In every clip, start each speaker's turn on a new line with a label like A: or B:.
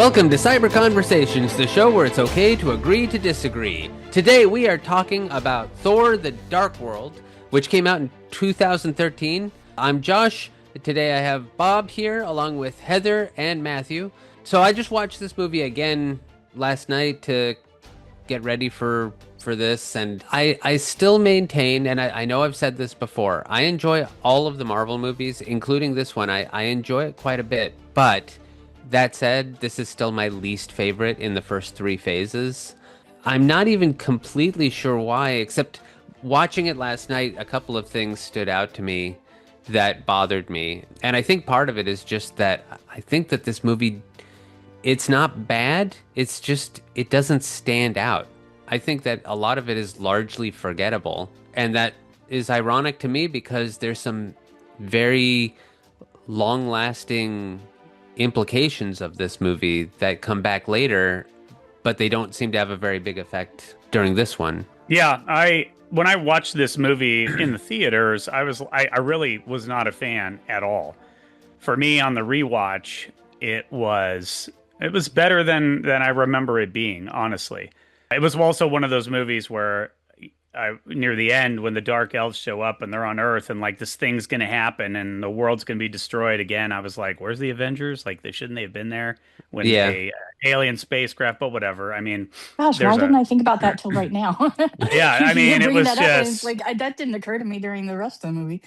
A: Welcome to Cyber Conversations, the show where it's okay to agree to disagree. Today we are talking about Thor: The Dark World, which came out in 2013. I'm Josh. Today I have Bob here along with Heather and Matthew. So I just watched this movie again last night to get ready for this, and I still maintain, and I know I've said this before, I enjoy all of the Marvel movies, including this one. I enjoy it quite a bit, but that said, this is still my least favorite in the first three phases. I'm not even completely sure why, except watching it last night, a couple of things stood out to me that bothered me. And I think part of it is just that I think that this movie, it's not bad, it's just, it doesn't stand out. I think that a lot of it is largely forgettable. And that is ironic to me because there's some very long-lasting implications of this movie that come back later, but they don't seem to have a very big effect during this one.
B: Yeah, when I watched this movie in the theaters, I really was not a fan at all. For me, on the rewatch, it was better than I remember it being, honestly. It was also one of those movies where near the end, when the Dark Elves show up and they're on Earth and like this thing's gonna happen and the world's gonna be destroyed again, I was like, "Where's the Avengers? Like, shouldn't they have been there when
A: Yeah.
B: a alien spacecraft?" But whatever. I mean,
C: Gosh, why didn't I think about that till right now?
B: Yeah, I mean, it was just
C: like that didn't occur to me during the rest of the movie.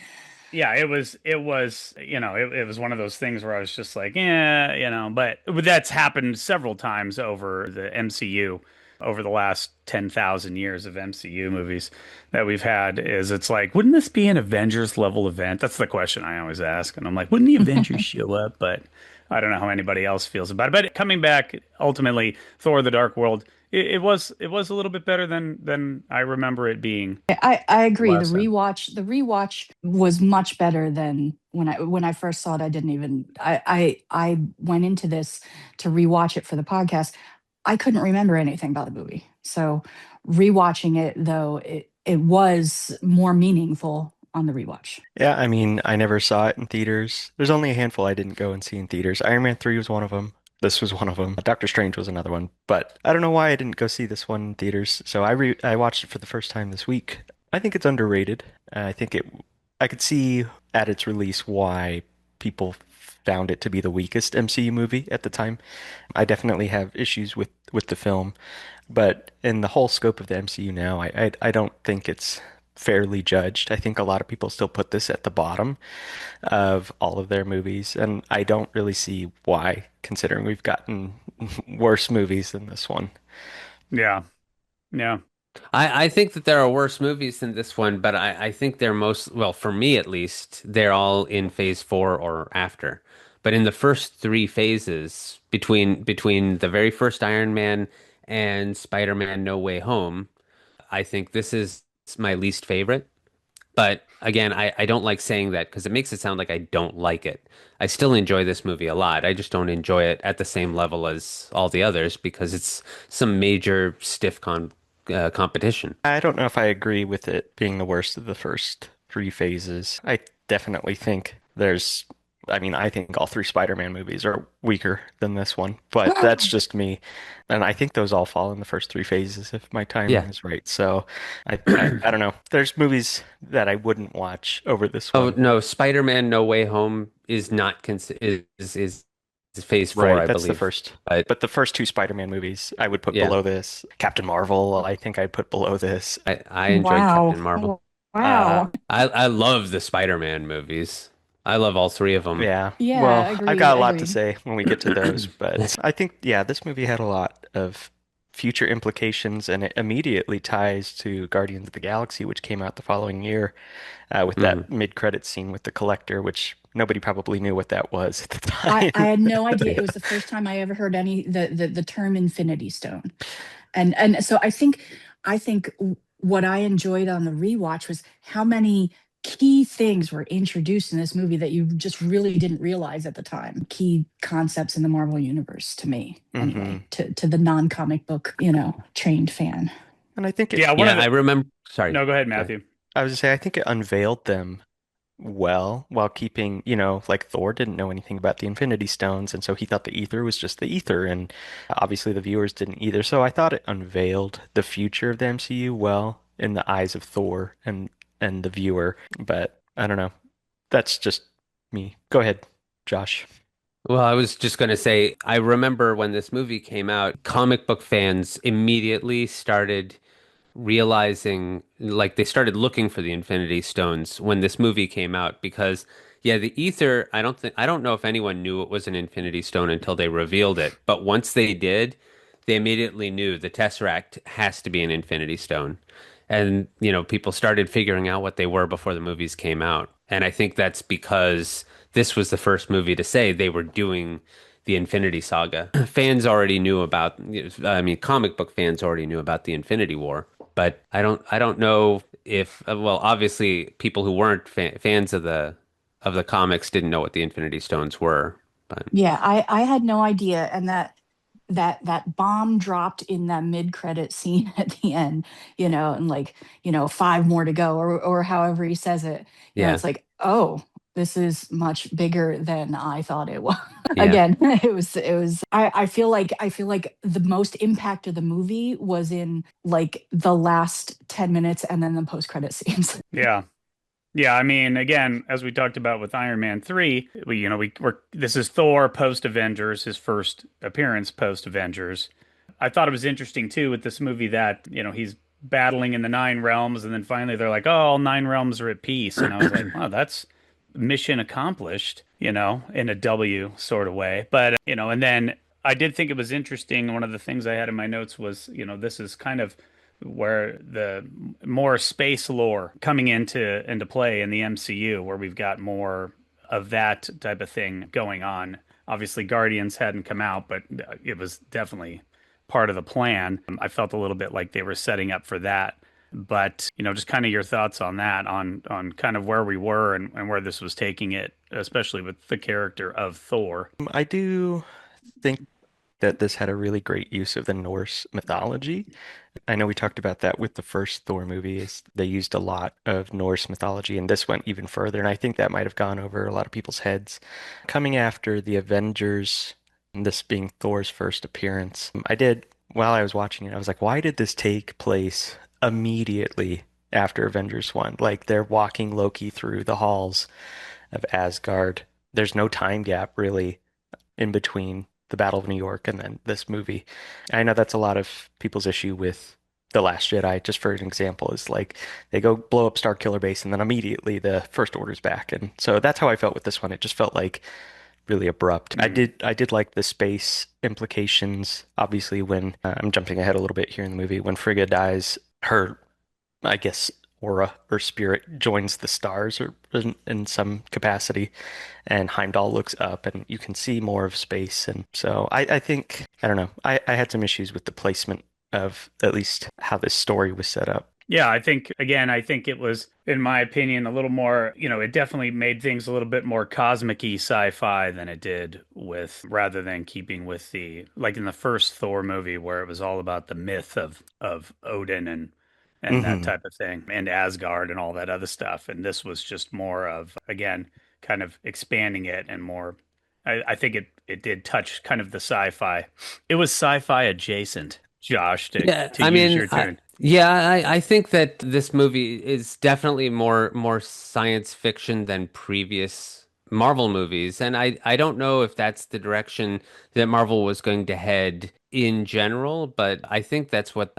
B: Yeah, it was it was one of those things where I was just like, yeah, but that's happened several times over the MCU, over the last 10,000 years of MCU movies that we've had. Is it's like, wouldn't this be an Avengers level event? That's the question I always ask, and I'm like, wouldn't the Avengers show up? But I don't know how anybody else feels about it. But coming back, ultimately, Thor: The Dark World, it was a little bit better than I remember it being.
C: I agree. The
B: last time.
C: rewatch was much better than when I first saw it. I didn't even I went into this to rewatch it for the podcast. I couldn't remember anything about the movie. So rewatching it though, it was more meaningful on the rewatch.
D: Yeah, I mean, I never saw it in theaters. There's only a handful I didn't go and see in theaters. Iron Man 3 was one of them. This was one of them. Doctor Strange was another one. But I don't know why I didn't go see this one in theaters. So I watched it for the first time this week. I think it's underrated. I could see at its release why people found it to be the weakest MCU movie at the time. I definitely have issues with the film, but in the whole scope of the MCU now, I don't think it's fairly judged. I think a lot of people still put this at the bottom of all of their movies, and I don't really see why, considering we've gotten worse movies than this one.
B: Yeah.
A: I think that there are worse movies than this one, but I think they're well, for me at least, they're all in phase 4 or after. But in the first three phases, between the very first Iron Man and Spider-Man No Way Home, I think this is my least favorite. But again, I don't like saying that because it makes it sound like I don't like it. I still enjoy this movie a lot. I just don't enjoy it at the same level as all the others because it's some major stiff competition.
D: I don't know if I agree with it being the worst of the first three phases. I definitely think I think all three Spider-Man movies are weaker than this one, but that's just me. And I think those all fall in the first three phases if my timing is right. So I don't know. There's movies that I wouldn't watch over this one.
A: Oh no, Spider-Man No Way Home is not is phase 4,
D: Right,
A: I
D: that's
A: believe.
D: the first.
A: But
D: But the first two Spider-Man movies I would put below this. Captain Marvel, I think I'd put below this.
A: I enjoyed
C: Wow.
A: Captain Marvel.
C: Wow.
A: I love the Spider-Man movies. I love all three of them.
D: Yeah.
C: Yeah,
D: Well,
C: agreed,
D: I've got a lot to
C: agreed.
D: say when we get to those, but I think, yeah, this movie had a lot of future implications, and it immediately ties to Guardians of the Galaxy, which came out the following year, with that mid-credit scene with the Collector, which nobody probably knew what that was at the time.
C: I had no idea. It was the first time I ever heard the term Infinity Stone, and so I think what I enjoyed on the rewatch was how many key things were introduced in this movie that you just really didn't realize at the time. Key concepts in the Marvel universe to me, anyway, to the non-comic book, trained fan.
D: And I think
B: Yeah,
A: I remember. Sorry.
B: No, go ahead, Matthew.
D: I was to say, I think it unveiled them well while keeping, you know, like Thor didn't know anything about the Infinity Stones, and so he thought the ether was just the ether, and obviously the viewers didn't either. So I thought it unveiled the future of the MCU well in the eyes of Thor and the viewer, but I don't know. That's just me. Go ahead, Josh.
A: Well, I was just going to say, I remember when this movie came out, comic book fans immediately started realizing, like, they started looking for the Infinity Stones when this movie came out because, yeah, the ether, I don't know if anyone knew it was an Infinity Stone until they revealed it. But once they did, they immediately knew the Tesseract has to be an Infinity Stone. And, people started figuring out what they were before the movies came out. And I think that's because this was the first movie to say they were doing the Infinity Saga. Fans already knew about, I mean, comic book fans already knew about the Infinity War, but I don't know if, well, obviously people who weren't fans of the comics didn't know what the Infinity Stones were, but
C: Yeah, I had no idea, and that bomb dropped in that mid-credit scene at the end, and like, five more to go, or however he says it.
A: yeah,
C: It's like, oh, this is much bigger than I thought it was.
A: yeah.
C: Again, it was I feel like the most impact of the movie was in like the last 10 minutes and then the post-credit scenes.
B: Yeah. Yeah, I mean, again, as we talked about with Iron Man 3, we're this is Thor post Avengers, his first appearance post Avengers. I thought it was interesting too with this movie that, he's battling in the nine realms and then finally they're like, "Oh, all nine realms are at peace." And I was like, "Wow, that's mission accomplished," in a W sort of way. But, and then I did think it was interesting. One of the things I had in my notes was, this is kind of where the more space lore coming into play in the MCU, where we've got more of that type of thing going on. Obviously, Guardians hadn't come out, but it was definitely part of the plan. I felt a little bit like they were setting up for that. But, just kind of your thoughts on that, on kind of where we were and where this was taking it, especially with the character of Thor.
D: I do think that this had a really great use of the Norse mythology. I know we talked about that with the first Thor movie, is they used a lot of Norse mythology, and this went even further, and I think that might have gone over a lot of people's heads. Coming after the Avengers, and this being Thor's first appearance, while I was watching it, I was like, why did this take place immediately after Avengers 1? Like, they're walking Loki through the halls of Asgard. There's no time gap, really, in between the Battle of New York and then this movie. I know that's a lot of people's issue with The Last Jedi, just for an example, is like they go blow up Star Killer Base and then immediately the First Order's back. And so that's how I felt with this one. It just felt like really abrupt.
B: Mm.
D: I did like the space implications. Obviously, when I'm jumping ahead a little bit here in the movie, when Frigga dies, her, I guess, aura or spirit joins the stars or in some capacity, and Heimdall looks up and you can see more of space. And so I think, I don't know, I had some issues with the placement of at least how this story was set up.
B: Yeah, I think it was, in my opinion, a little more, it definitely made things a little bit more cosmic-y sci-fi than it did with, rather than keeping with like in the first Thor movie where it was all about the myth of Odin and that
D: Hmm.
B: type of thing and Asgard and all that other stuff. And this was just more of, again, kind of expanding it and more. I think it did touch kind of the sci-fi. It was sci-fi adjacent, Josh,
A: Yeah,
B: to
A: I
B: use
A: mean,
B: your term.
A: I think that this movie is definitely more science fiction than previous Marvel movies, and I don't know if that's the direction that Marvel was going to head in general, but I think that's what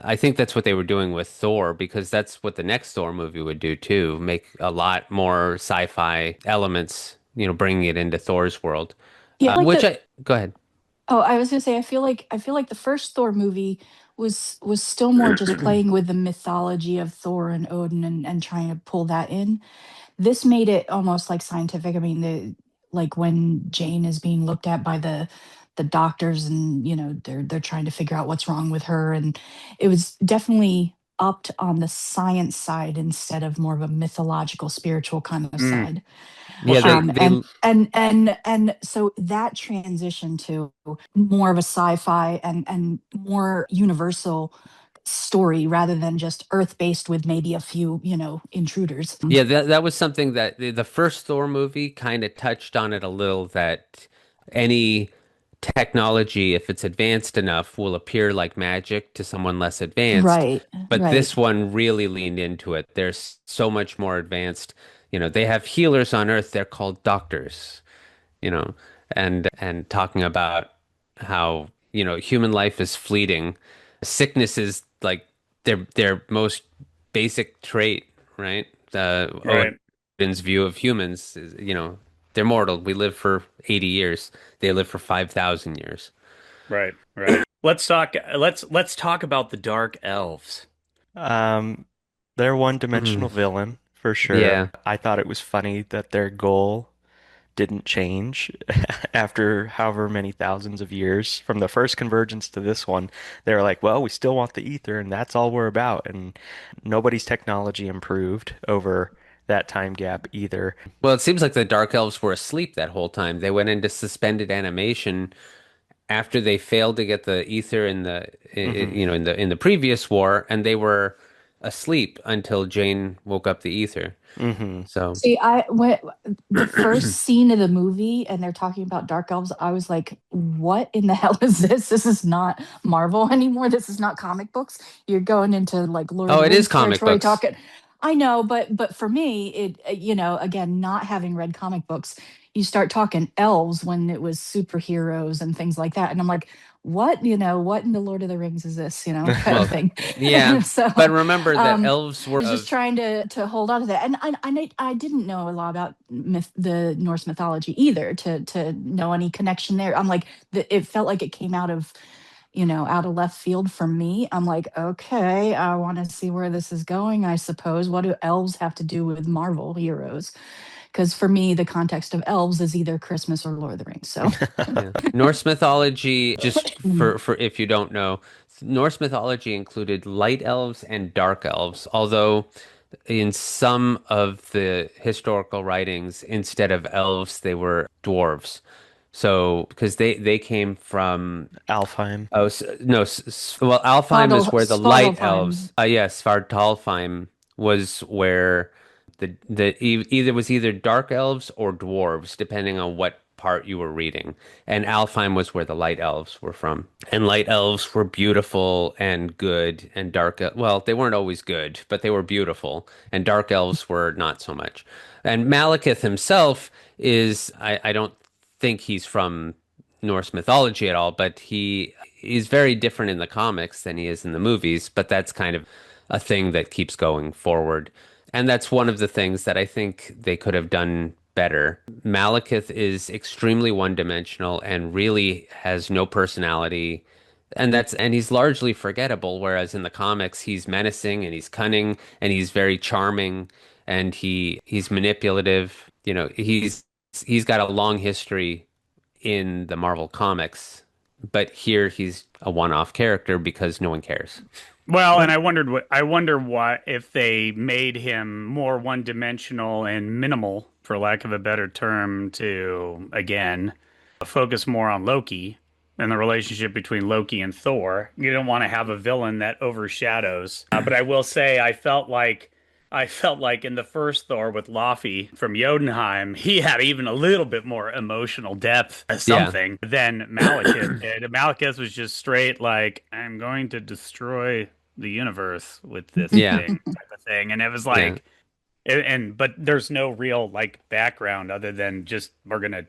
A: they were doing with Thor because that's what the next Thor movie would do too, make a lot more sci-fi elements, bringing it into Thor's world.
C: Yeah, like
A: Which
C: the
A: I go ahead.
C: Oh, I was gonna say, I feel like the first Thor movie was still more just playing with the mythology of Thor and Odin and trying to pull that in. This made it almost like scientific. I mean, like when Jane is being looked at by the doctors, and they're trying to figure out what's wrong with her, and it was definitely upped on the science side instead of more of a mythological, spiritual kind of
B: Mm.
C: side.
B: Well,
A: Yeah,
B: sure.
C: And so that transition to more of a sci-fi and more universal story rather than just Earth-based with maybe a few, intruders.
A: Yeah, that was something that the first Thor movie kind of touched on it a little, that any technology, if it's advanced enough, will appear like magic to someone less advanced.
C: Right,
A: But
C: right.
A: this one really leaned into it. There's so much more advanced. They have healers on Earth. They're called doctors, and talking about how, human life is fleeting. Sickness is like their most basic trait, right?
B: Right.
A: Odin's view of humans is, they're mortal. We live for 80 years. They live for 5,000 years.
B: Right. Right. Let's talk about the dark elves.
D: Um, they're
A: Mhm.
D: one-dimensional villain for sure.
A: Yeah.
D: I thought it was funny that their goal didn't change after however many thousands of years from the first convergence to this one. They were like, well, we still want the ether, and that's all we're about. And nobody's technology improved over that time gap either.
A: Well, it seems like the Dark Elves were asleep that whole time. They went into suspended animation after they failed to get the ether
D: Hmm.
A: in the previous war, and they were asleep until Jane woke up the ether.
D: Hmm.
A: So,
C: See, I when the first scene of the movie and they're talking about dark elves, I was like, "What in the hell is this? This is not Marvel anymore. This is not comic books. You're going into like Lord of
A: oh,
C: the
A: it is
C: Rings
A: comic
C: territory
A: books.
C: talking." I know, but for me, again, not having read comic books, you start talking elves when it was superheroes and things like that, and I'm like, "What? What in the Lord of the Rings is this? Kind of
A: Well,
C: thing."
A: yeah,
C: So,
A: but remember that
C: um,
A: elves were
C: I was just
A: of
C: trying to hold on to that, and I didn't know a lot about the Norse mythology either to know any connection there. I'm like, it felt like it came out of left field for me. I'm like, okay, I want to see where this is going. I suppose, what do elves have to do with Marvel heroes? Because for me, the context of elves is either Christmas or Lord of the Rings. So,
A: yeah. Norse mythology, just
C: mm,
A: for if you don't know, Norse mythology included light elves and dark elves, although in some of the historical writings, instead of elves, they were dwarves. So, because they came from
D: Alfheim.
A: oh no, well, Alfheim is where the light
C: Svartalfheim.
A: elves. Yes, Svartalfheim was where either was either dark elves or dwarves, depending on what part you were reading. And Alfheim was where the light elves were from. And light elves were beautiful and good, and well, they weren't always good, but they were beautiful. And dark elves were not so much. And Malekith himself I don't think he's from Norse mythology at all, but he is very different in the comics than he is in the movies. But that's kind of a thing that keeps going forward. And that's one of the things that I think they could have done better. Malekith is extremely one-dimensional and really has no personality. And he's largely forgettable, whereas in the comics he's menacing and he's cunning and he's very charming and he's manipulative. He's got a long history in the Marvel comics, but here he's a one-off character because no one cares.
B: Well, and
D: Well,
B: I wonder what if they made him more one-dimensional and minimal, for lack of a better term, to again focus more on Loki and the relationship between Loki and Thor. You don't want to have a villain that overshadows. But I will say, I felt like in the first Thor with Laufey from Jotunheim, he had even a little bit more emotional depth as
A: Yeah.
B: something than Malekith did. Malekith was just straight like, I'm going to destroy the universe with this
A: Yeah.
B: thing type of thing. And it was
A: Yeah.
B: like, but there's no real like background other than just we're gonna,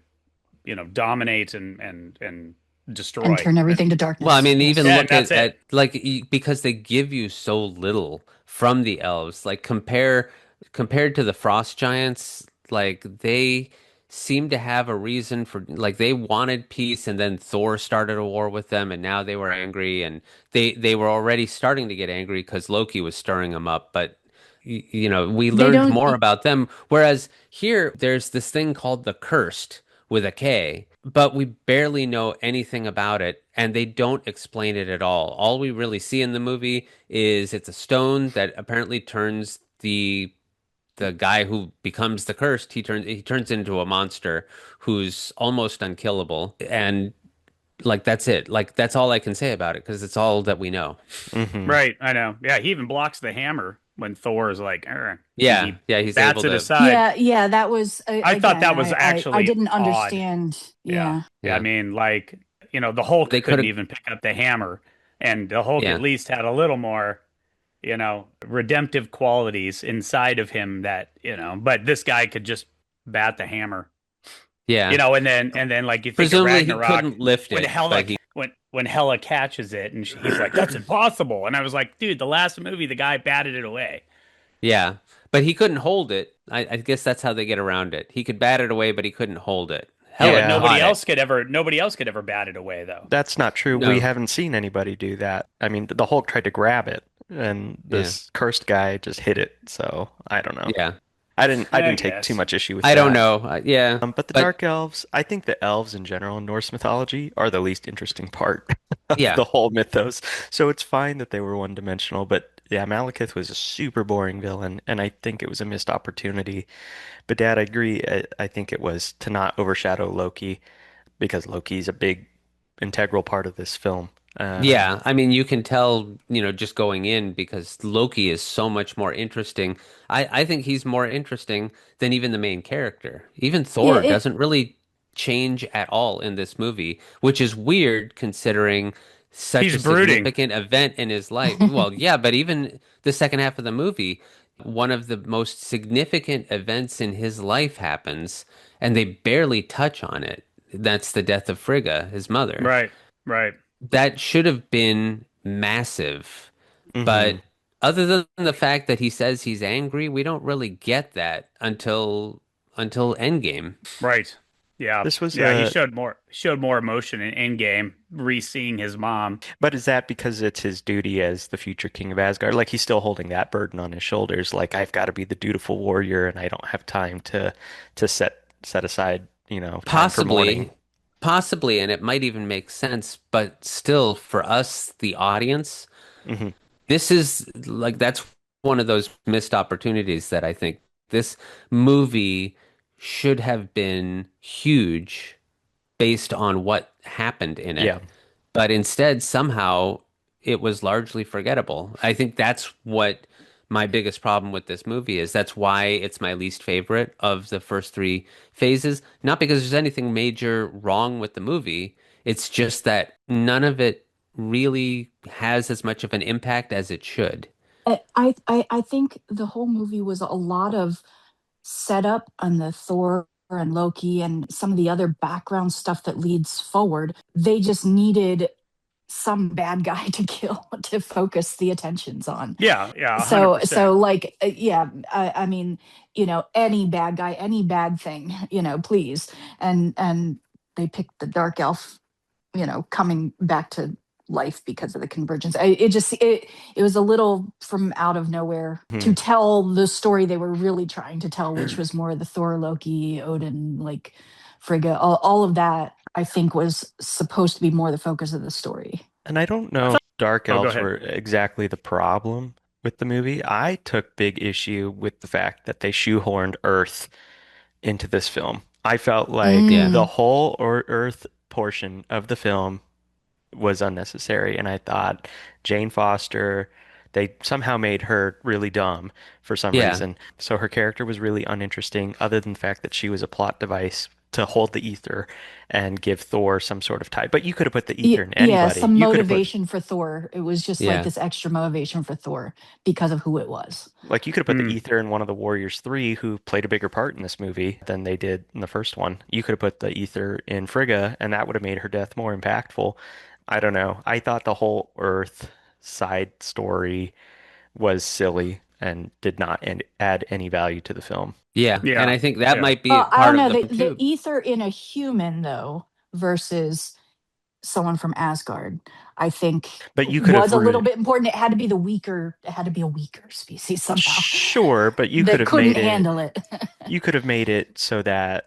B: dominate and
C: and
B: destroy.
C: turn
B: And
C: everything to
A: Well, I
C: darkness.
A: mean, even
C: Yes.
B: yeah, and
A: look
B: that's it.
A: at like because they give you so little from the elves. Like compared to the frost giants, like they seem to have a reason for like they wanted peace and then Thor started a war with them and now they were angry and they were already starting to get angry because Loki was stirring them up. But we
C: They
A: learned
C: don't.
A: more about them. Whereas here, there's this thing called the Cursed with a K, but we barely know anything about it, and they don't explain it at all. All we really see in the movie is it's a stone that apparently turns the guy who becomes the cursed. He turns into a monster who's almost unkillable, and Like that's it. Like that's all I can say about it because it's all that we know.
D: Hmm.
B: Right, I know. Yeah, he even blocks the hammer when Thor is like, "Arr," and
A: Yeah,
B: he
A: yeah, he's
B: bats
A: able
B: it
A: to.
B: aside.
C: Yeah, yeah, that was
B: I thought
C: again,
B: that was
C: I
B: actually
C: didn't
B: odd.
C: understand.
B: Yeah.
C: Yeah.
B: Yeah, I
A: Yeah,
B: mean, like, the Hulk
A: they could
B: couldn't
A: have.
B: even pick up the hammer, and the Hulk at
A: Yeah,
B: least had a little more, redemptive qualities inside of him that, but this guy could just bat the hammer.
A: yeah.
B: And then like you think of
A: Presumably he
B: Ragnarok
A: couldn't lift
B: when
A: it,
B: Hela
A: but he.
B: when Hela catches it and he's like, "That's impossible." And I was like, "Dude, the last movie the guy batted it away."
A: Yeah, but he couldn't hold it. I guess that's how they get around it. He could bat it away, but he couldn't hold it.
B: Yeah, but
A: Hela
D: Yeah,
A: caught it.
B: nobody else could ever bat it away though.
D: that's not true. We
A: No.
D: haven't seen anybody do that. I mean, the Hulk tried to grab it, and
A: Yeah.
D: this cursed guy just hit it. So I don't know.
A: Yeah.
D: I
B: I
D: didn't take too
B: guess.
D: much issue with
A: I don't
D: that.
A: know. Yeah.
D: But the
A: But
D: Dark Elves, I think the elves in general in Norse mythology are the least interesting part of
A: yeah.
D: the whole mythos. So it's fine that they were one-dimensional, but yeah, Malekith was a super boring villain, and I think it was a missed opportunity. But Dad, I agree. I think it was to not overshadow Loki because Loki's a big integral part of this film.
A: Yeah. I mean, you can tell, just going in because Loki is so much more interesting. I think he's more interesting than even the main character. Even
C: Yeah,
A: Thor doesn't really change at all in this movie, which is weird considering such
B: He's
A: a
B: brooding.
A: significant event in his life. Well, yeah, but even the second half of the movie, one of the most significant events in his life happens, and they barely touch on it. That's the death of Frigga, his mother.
B: Right. Right.
A: That should have been massive.
D: hmm
A: But other than the fact that he says he's angry, we don't really get that until Endgame.
B: Right. Yeah.
D: This was
B: Yeah, he showed more emotion in Endgame, re-seeing his mom.
D: but is that because it's his duty as the future king of Asgard? Like he's still holding that burden on his shoulders. Like I've got to be the dutiful warrior, and I don't have time to set aside, time for
A: Possibly,
D: mourning.
A: possibly, and it might even make sense, but still, for us, the audience,
D: Hmm.
A: this is like that's one of those missed opportunities that I think this movie should have been huge based on what happened in it.
D: Yeah.
A: But instead, somehow it was largely forgettable. I think that's what my biggest problem with this movie is. That's why it's my least favorite of the first three phases. Not because there's anything major wrong with the movie. It's just that none of it really has as much of an impact as it should.
C: I think the whole movie was a lot of setup on the Thor and Loki and some of the other background stuff that leads forward. They just needed some bad guy to kill to focus the attentions on.
B: Yeah, yeah,
C: So
B: 100%.
C: like yeah, I mean, any bad guy, any bad thing, please. And they picked the dark elf, coming back to life because of the convergence. It was a little from out of nowhere to
D: Mhm.
C: tell the story they were really trying to tell, which was more the Thor, Loki, Odin, like Frigga, all of that. I think was supposed to be more the focus of the story.
D: And I don't
B: I
D: know
B: thought,
D: if dark
B: oh, go
D: elves
B: ahead.
D: were exactly the problem with the movie. I took big issue with the fact that they shoehorned Earth into this film. I felt like
A: Yeah.
D: the
C: Mm,
D: whole Earth portion of the film was unnecessary, and I thought Jane Foster, they somehow made her really dumb for some
A: Yeah.
D: reason. So her character was really uninteresting, other than the fact that she was a plot device to hold the ether and give Thor some sort of tie. But you could have put the ether in
C: yeah,
D: anybody.
C: some
D: You could have put
C: motivation for Thor. It was just like
A: Yeah.
C: this extra motivation for Thor because of who it was.
D: you could have put the
B: Hmm.
D: ether in one of the Warriors 3 who played a bigger part in this movie than they did in the first one. You could have put the ether in Frigga, and that would have made her death more impactful. I don't know. I thought the whole Earth side story was silly and did not add any value to the film.
A: Yeah. And
B: Yeah,
A: I think that
B: yeah.
A: might be
C: I
A: part
C: don't
A: of
C: know
A: the
C: the
A: too.
C: ether in a human though versus someone from Asgard. I think
D: But you could have
C: was a little
D: root
C: bit important. It had to be the weaker. It had to be a weaker species somehow
D: Sure, but you could
C: that
D: have
C: couldn't
D: made it
C: handle it.
D: so that,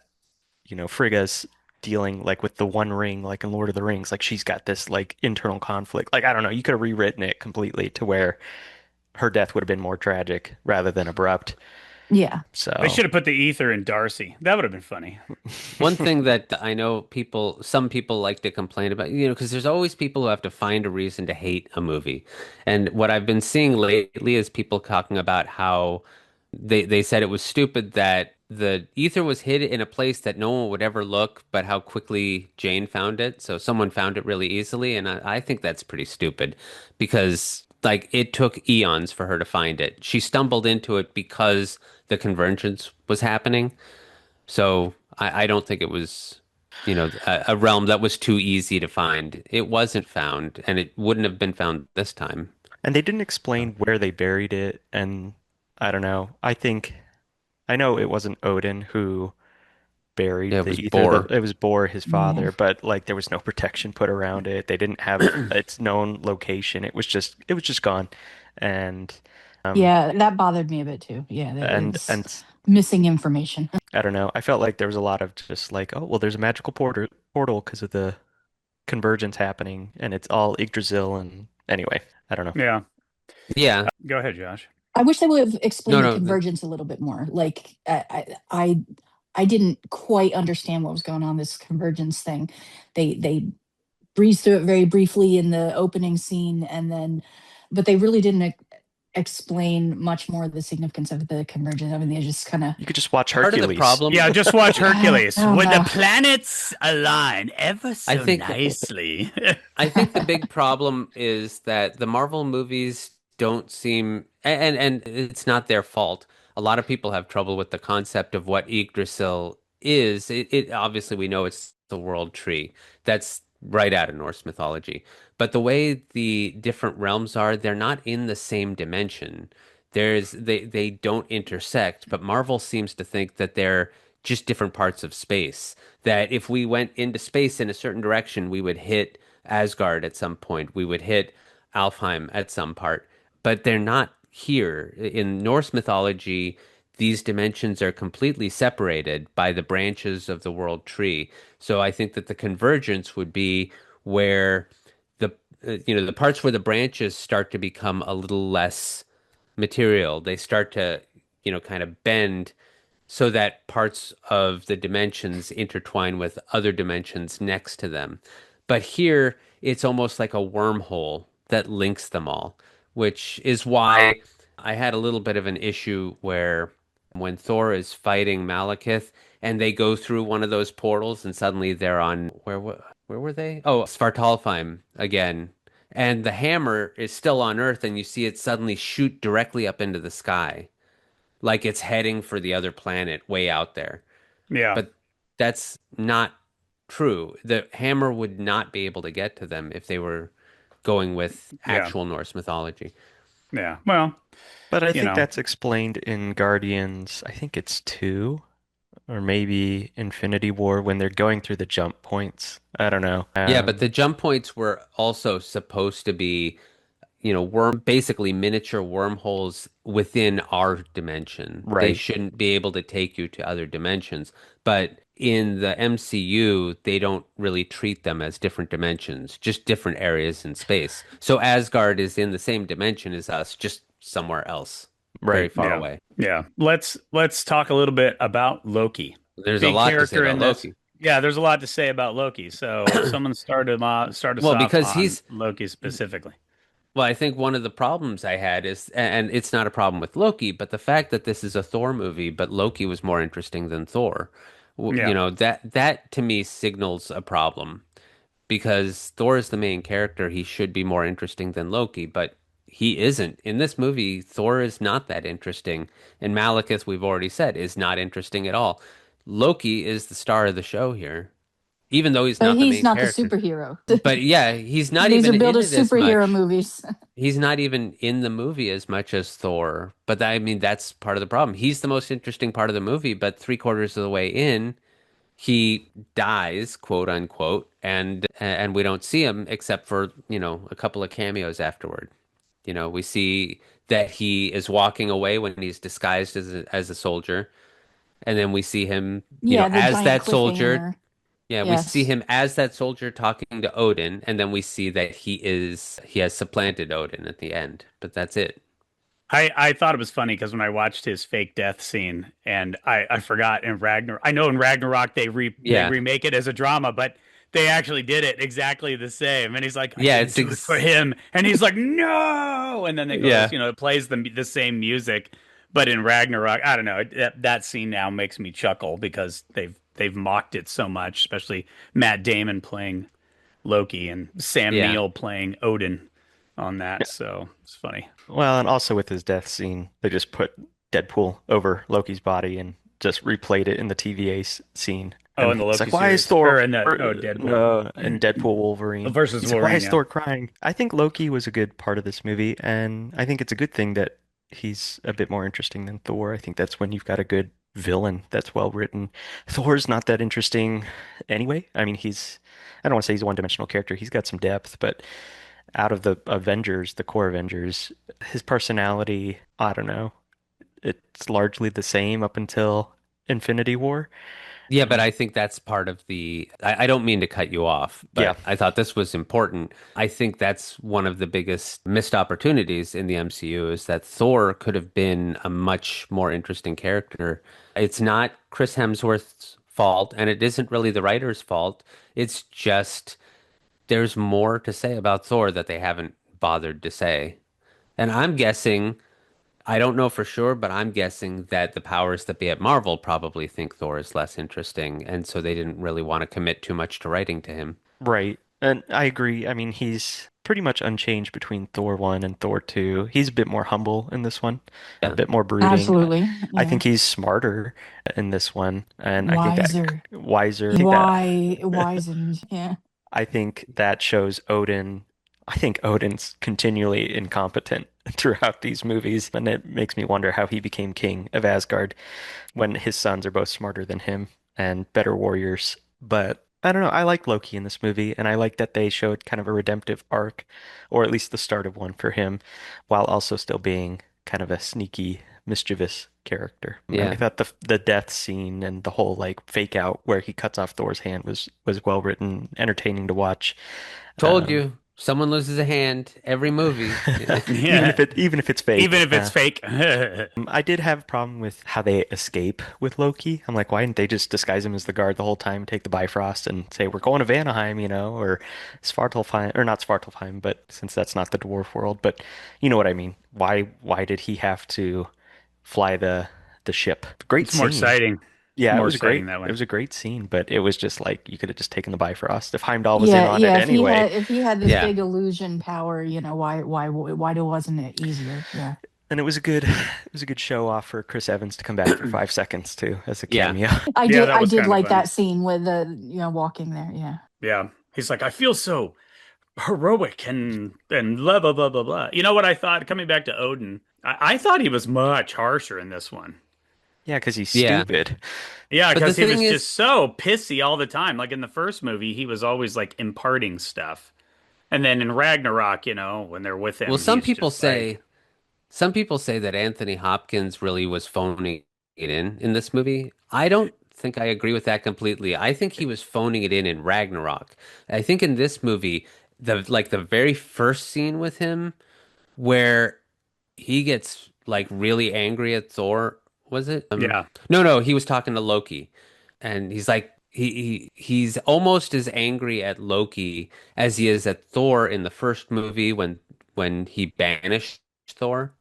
D: Frigga's dealing like with the One Ring, like in Lord of the Rings, like she's got this like internal conflict. Like I don't know, you could have rewritten it completely to where her death would have been more tragic rather than abrupt.
C: Yeah.
B: They
D: So
B: should have put the ether in Darcy. That would have been funny.
A: One thing that I know some people like to complain about, because there's always people who have to find a reason to hate a movie. And what I've been seeing lately is people talking about how they said it was stupid that the ether was hid in a place that no one would ever look, but how quickly Jane found it. So someone found it really easily. And I think that's pretty stupid because like it took eons for her to find it. She stumbled into it because the convergence was happening. So I don't think it was, a realm that was too easy to find. It wasn't found, and it wouldn't have been found this time.
D: and they didn't explain where they buried it, and I don't know. I know it wasn't Odin who buried
A: Yeah, it
D: the
A: was
D: ether.
A: Bor.
D: It was Bor, his
C: Yeah.
D: father, but like there was no protection put around it. They didn't have its known location. It was just gone. And um
C: Yeah, that bothered me a bit too. Yeah, that
D: and
C: is
D: and
C: missing information.
D: I don't know. I felt like there was a lot of just like, oh, well, there's a magical portal because of the convergence happening, and it's all Yggdrasil. And anyway, I don't know.
B: Yeah.
A: Yeah.
B: Go ahead, Josh.
C: I wish they would have
A: No,
C: explained the
A: no.
C: convergence a little bit more. Like I didn't quite understand what was going on this convergence thing. They breezed through it very briefly in the opening scene, and then, but they really didn't explain much more of the significance of the convergence. I mean, they just kind of,
D: You could just watch
A: Part of the
D: Hercules.
A: problem,
B: Yeah, just watch
C: I
B: Hercules.
C: don't
B: When the
C: know.
B: planets align ever
A: I
B: so
A: think,
B: nicely.
A: I think the big problem is that the Marvel movies don't seem, and it's not their fault. A lot of people have trouble with the concept of what Yggdrasil is. It obviously we know it's the world tree. That's right out of Norse mythology. But the way the different realms are, they're not in the same dimension. They don't intersect, but Marvel seems to think that they're just different parts of space. That if we went into space in a certain direction, we would hit Asgard at some point. We would hit Alfheim at some part, but they're not here. In Norse mythology, these dimensions are completely separated by the branches of the world tree. So I think that the convergence would be where the the parts where the branches start to become a little less material. They start to, kind of bend so that parts of the dimensions intertwine with other dimensions next to them. But here, it's almost like a wormhole that links them all, which is why I had a little bit of an issue where when Thor is fighting Malekith and they go through one of those portals and suddenly they're on where were they? Oh, Svartalfheim again. And the hammer is still on Earth and you see it suddenly shoot directly up into the sky like it's heading for the other planet way out there.
B: Yeah,
A: But that's not true. The hammer would not be able to get to them if they were going with
B: yeah,
A: actual Norse mythology.
B: yeah. Well,
D: But I
B: you
D: think
B: know,
D: that's explained in Guardians, I think it's 2 or maybe Infinity War when they're going through the jump points. I don't know.
A: Yeah, but the jump points were also supposed to be, basically miniature wormholes within our dimension. They
D: Right.
A: shouldn't be able to take you to other dimensions. But in the MCU, they don't really treat them as different dimensions, just different areas in space. So Asgard is in the same dimension as us, just somewhere else, very
D: Right.
A: far
B: yeah,
A: away.
B: yeah. Let's talk a little bit about Loki.
A: There's a
B: Big
A: lot to say
B: character
A: about
B: in this.
A: Loki.
B: Yeah, there's a lot to say about Loki. So someone start us
A: Well,
B: off
A: because
B: on Loki specifically.
A: well, I think one of the problems I had is, and it's not a problem with Loki, but the fact that this is a Thor movie, but Loki was more interesting than Thor.
B: Yeah,
A: That to me signals a problem because Thor is the main character. He should be more interesting than Loki, but he isn't. In this movie, Thor is not that interesting. And Malekith, we've already said, is not interesting at all. Loki is the star of the show here, even though he's
C: But
A: not the
C: he's
A: main
C: not the
A: character.
C: superhero.
A: But yeah, he's not
C: These are
A: even
C: billed
A: in
C: as
A: it as
C: superhero
A: much.
C: movies.
A: He's not even in the movie as much as Thor. But I mean, that's part of the problem. He's the most interesting part of the movie, but three-quarters of the way in, he dies, quote unquote, and we don't see him except for, a couple of cameos afterward. We see that he is walking away when he's disguised as a soldier, and then we see him,
C: Yeah, the
A: as
C: giant
A: that soldier.
C: cliffhanger.
A: Yeah, we see
C: Yes.
A: him as that soldier talking to Odin, and then we see that he has supplanted Odin at the end. But that's it.
B: I thought it was funny because when I watched his fake death scene, and I forgot in Ragnarok. I know in Ragnarok they
A: Yeah.
B: remake it as a drama, but they actually did it exactly the same. And he's like, I
A: Yeah,
B: didn't do it for him, and he's like, no. And then it goes,
A: yeah.
B: you know, it plays the same music, but in Ragnarok, I don't know. That scene now makes me chuckle because they've mocked it so much, especially Matt Damon playing Loki and Sam
A: Yeah.
B: Neill playing Odin on that. So it's funny.
D: Well, and also with his death scene, they just put Deadpool over Loki's body and just replayed it in the TVA scene.
B: Oh,
D: And
B: in the
D: it's
B: Loki
D: like, why is
B: series,
D: Thor?
B: or in the Deadpool
D: No, and Deadpool Wolverine.
B: versus
D: He's like, why
B: Wolverine.
D: is
B: Yeah,
D: Thor crying? I think Loki was a good part of this movie, and I think it's a good thing that he's a bit more interesting than Thor. I think that's when you've got a good villain that's well written. Thor's not that interesting anyway. I mean, I don't want to say he's a one-dimensional character. He's got some depth, but out of the Avengers, the core Avengers, his personality, I don't know. It's largely the same up until Infinity War.
A: Yeah, but
D: And
A: I think that's part of I don't mean to cut you off,
D: yeah,
A: but I thought this was important. I think that's one of the biggest missed opportunities in the MCU is that Thor could have been a much more interesting character. It's not Chris Hemsworth's fault, and it isn't really the writer's fault. It's just there's more to say about Thor that they haven't bothered to say. And I'm guessing I don't know for sure, but I'm guessing that the powers that be at Marvel probably think Thor is less interesting, and so they didn't really want to commit too much to writing to him.
D: right. And I agree. I mean, he's pretty much unchanged between Thor 1 and Thor 2. He's a bit more humble in this one, a
A: Yeah.
D: bit more brooding.
C: Absolutely.
D: I
C: Yeah.
D: think he's smarter in this one, and I think that
C: Wiser.
D: wiser.
C: Wizened. Yeah.
D: I think that shows Odin. I think Odin's continually incompetent throughout these movies, and it makes me wonder how he became king of Asgard when his sons are both smarter than him and better warriors. But I don't know. I like Loki in this movie, and I like that they showed kind of a redemptive arc, or at least the start of one for him, while also still being kind of a sneaky, mischievous character. And I
A: Yeah.
D: thought the death scene and the whole like fake out where he cuts off Thor's hand was well written, entertaining to watch.
A: Told
D: Um,
A: you, someone loses a hand every movie.
B: yeah.
D: even if it's fake.
B: Even if it's fake.
D: I did have a problem with how they escape with Loki. I'm like, why didn't they just disguise him as the guard the whole time, take the Bifrost, and say we're going to Vanaheim, or Svartalfheim, or not Svartalfheim, but since that's not the dwarf world, but you know what I mean. Why did he have to fly the ship? Great
B: It's more
D: scene.
B: exciting. It's
D: Yeah, it
B: more
D: was great.
B: exciting that
D: It
B: way.
D: was a great scene, but it was just like you could have just taken the Bifrost if Heimdall was in
C: Yeah,
D: on it
C: yeah.
D: anyway.
C: If he had this
A: Yeah.
C: big illusion power, why wasn't it easier? Yeah.
D: And it was a good show off for Chris Evans to come back for 5 seconds too as a
A: Yeah.
D: cameo.
B: Yeah, that
C: I
B: was
C: did
B: kind of
C: like
B: funny.
C: that scene with the walking there. Yeah.
B: Yeah. He's like, I feel so heroic and blah blah blah blah blah. You know what I thought? Coming back to Odin, I thought he was much harsher in this one.
D: Yeah, because he's
A: Yeah.
D: stupid.
B: Yeah,
A: But the
B: because he was
A: thing is,
B: just so pissy all the time. Like in the first movie, he was always like imparting stuff. And then in Ragnarok, you know, when they're with
A: well,
B: him, he's just like,
A: some people say that Anthony Hopkins really was phoning it in this movie. I don't think I agree with that completely. I think he was phoning it in Ragnarok. I think in this movie, the very first scene with him where he gets like really angry at Thor, was it?
B: yeah,
A: No, he was talking to Loki, and he's like he's almost as angry at Loki as he is at Thor in the first movie when he banished Thor.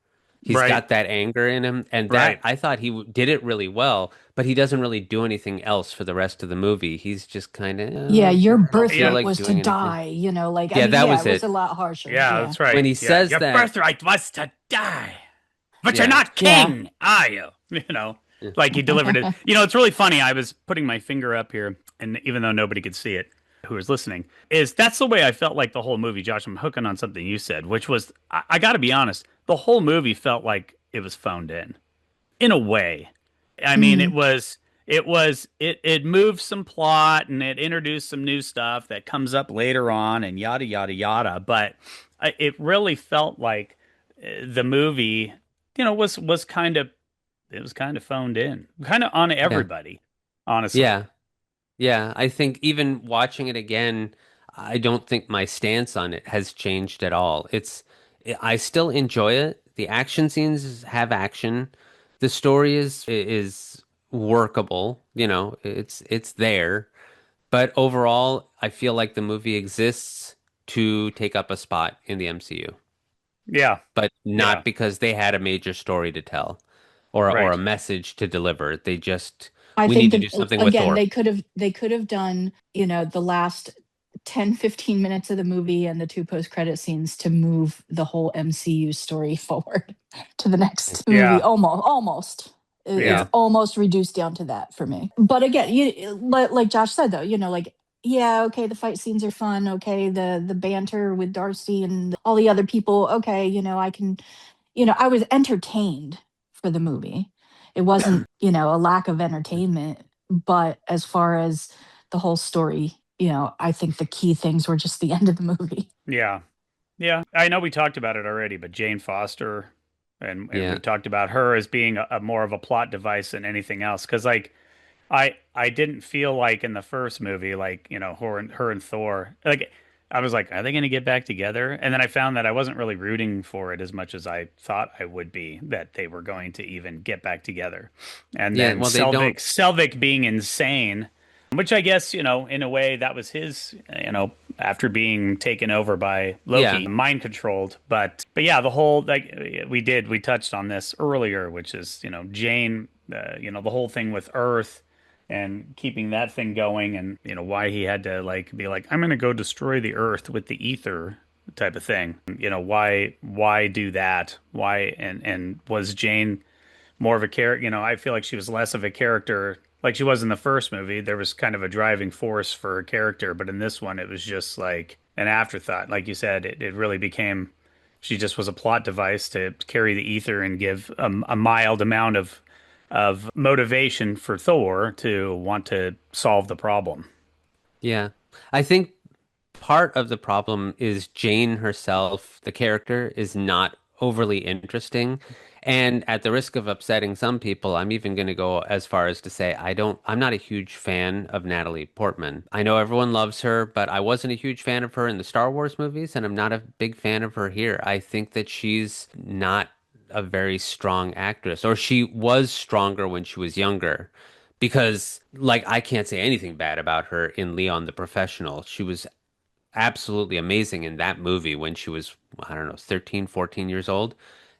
A: He's
B: right,
A: got that anger in him, and that
B: right.
A: I thought did it really well, but he doesn't really do anything else for the rest of the movie. He's just kind of,
C: Yeah, your
A: I don't feel
B: Yeah,
C: birthright
A: like
C: was to
A: doing anything.
C: die, like, I
A: Yeah,
C: mean,
A: that
C: yeah,
A: was
C: it was a
A: it.
C: lot harsher.
B: Yeah,
C: Yeah.
B: that's right.
A: When he
B: Yeah,
A: says
B: your
A: that,
B: birthright was to die, but you're
A: yeah.
B: not
C: Yeah.
B: king, are you? You know,
A: Yeah.
B: like he delivered it. You know, it's really funny. I was putting my finger up here, and even though nobody could see it, who was listening, that's the way I felt like the whole movie. Josh, I'm hooking on something you said, which was, I got to be honest, the whole movie felt like it was phoned in a way. I mean,
C: Mm.
B: it moved some plot and it introduced some new stuff that comes up later on and yada yada yada. But it really felt like the movie, you know, was kind of it was kind of phoned in, kind of on
A: Yeah.
B: everybody, honestly.
A: Yeah. Yeah, I think even watching it again, I don't think my stance on it has changed at all. I still enjoy it. The action scenes have action. The story is workable, it's there. But overall, I feel like the movie exists to take up a spot in the MCU,
B: Yeah.
A: but
B: Yeah.
A: not because they had a major story to tell or a
B: Right.
A: message to deliver. They just
C: I
A: we need
C: think
A: to do
C: that
A: something with
C: again,
A: Thor.
C: they could have done, the last 10, 15 minutes of the movie and the two post-credit scenes to move the whole MCU story forward to the next movie.
B: Yeah.
C: Almost. It's
B: Yeah.
A: Yeah.
C: almost reduced down to that for me. But again, like Josh said though, like yeah, okay, the fight scenes are fun. Okay, the banter with Darcy and all the other people. Okay, I can, I was entertained for the movie. It wasn't, a lack of entertainment, but as far as the whole story, I think the key things were just the end of the movie.
B: Yeah. Yeah. I know we talked about it already, but Jane Foster, and
A: Yeah.
B: we've talked about her as being a more of a plot device than anything else. Because like I didn't feel like in the first movie, like, her and Thor, like I was like, are they going to get back together? And then I found that I wasn't really rooting for it as much as I thought I would be, that they were going to even get back together. And
A: Yeah,
B: then
A: well, they don't.
B: Selvig being insane, which I guess, in a way that was his, after being taken over by
A: Yeah.
B: Loki, mind controlled. But yeah, the whole, like, we touched on this earlier, which is, Jane, the whole thing with Earth and keeping that thing going, and why he had to like be like, I'm gonna go destroy the Earth with the ether type of thing. Why do that? Why, and was Jane more of a character? I feel like she was less of a character like she was in the first movie. There was kind of a driving force for her character, but in this one it was just like an afterthought. Like you said, it really became, she just was a plot device to carry the ether and give a mild amount of motivation for Thor to want to solve the problem.
A: Yeah. I think part of the problem is Jane herself, the character, is not overly interesting. And at the risk of upsetting some people, I'm even going to go as far as to say I'm not a huge fan of Natalie Portman. I know everyone loves her, but I wasn't a huge fan of her in the Star Wars movies, and I'm not a big fan of her here. I think that she's not a very strong actress, or she was stronger when she was younger. Because, like, I can't say anything bad about her in Leon the Professional. She was absolutely amazing in that movie when she was, I don't know, 13, 14 years old.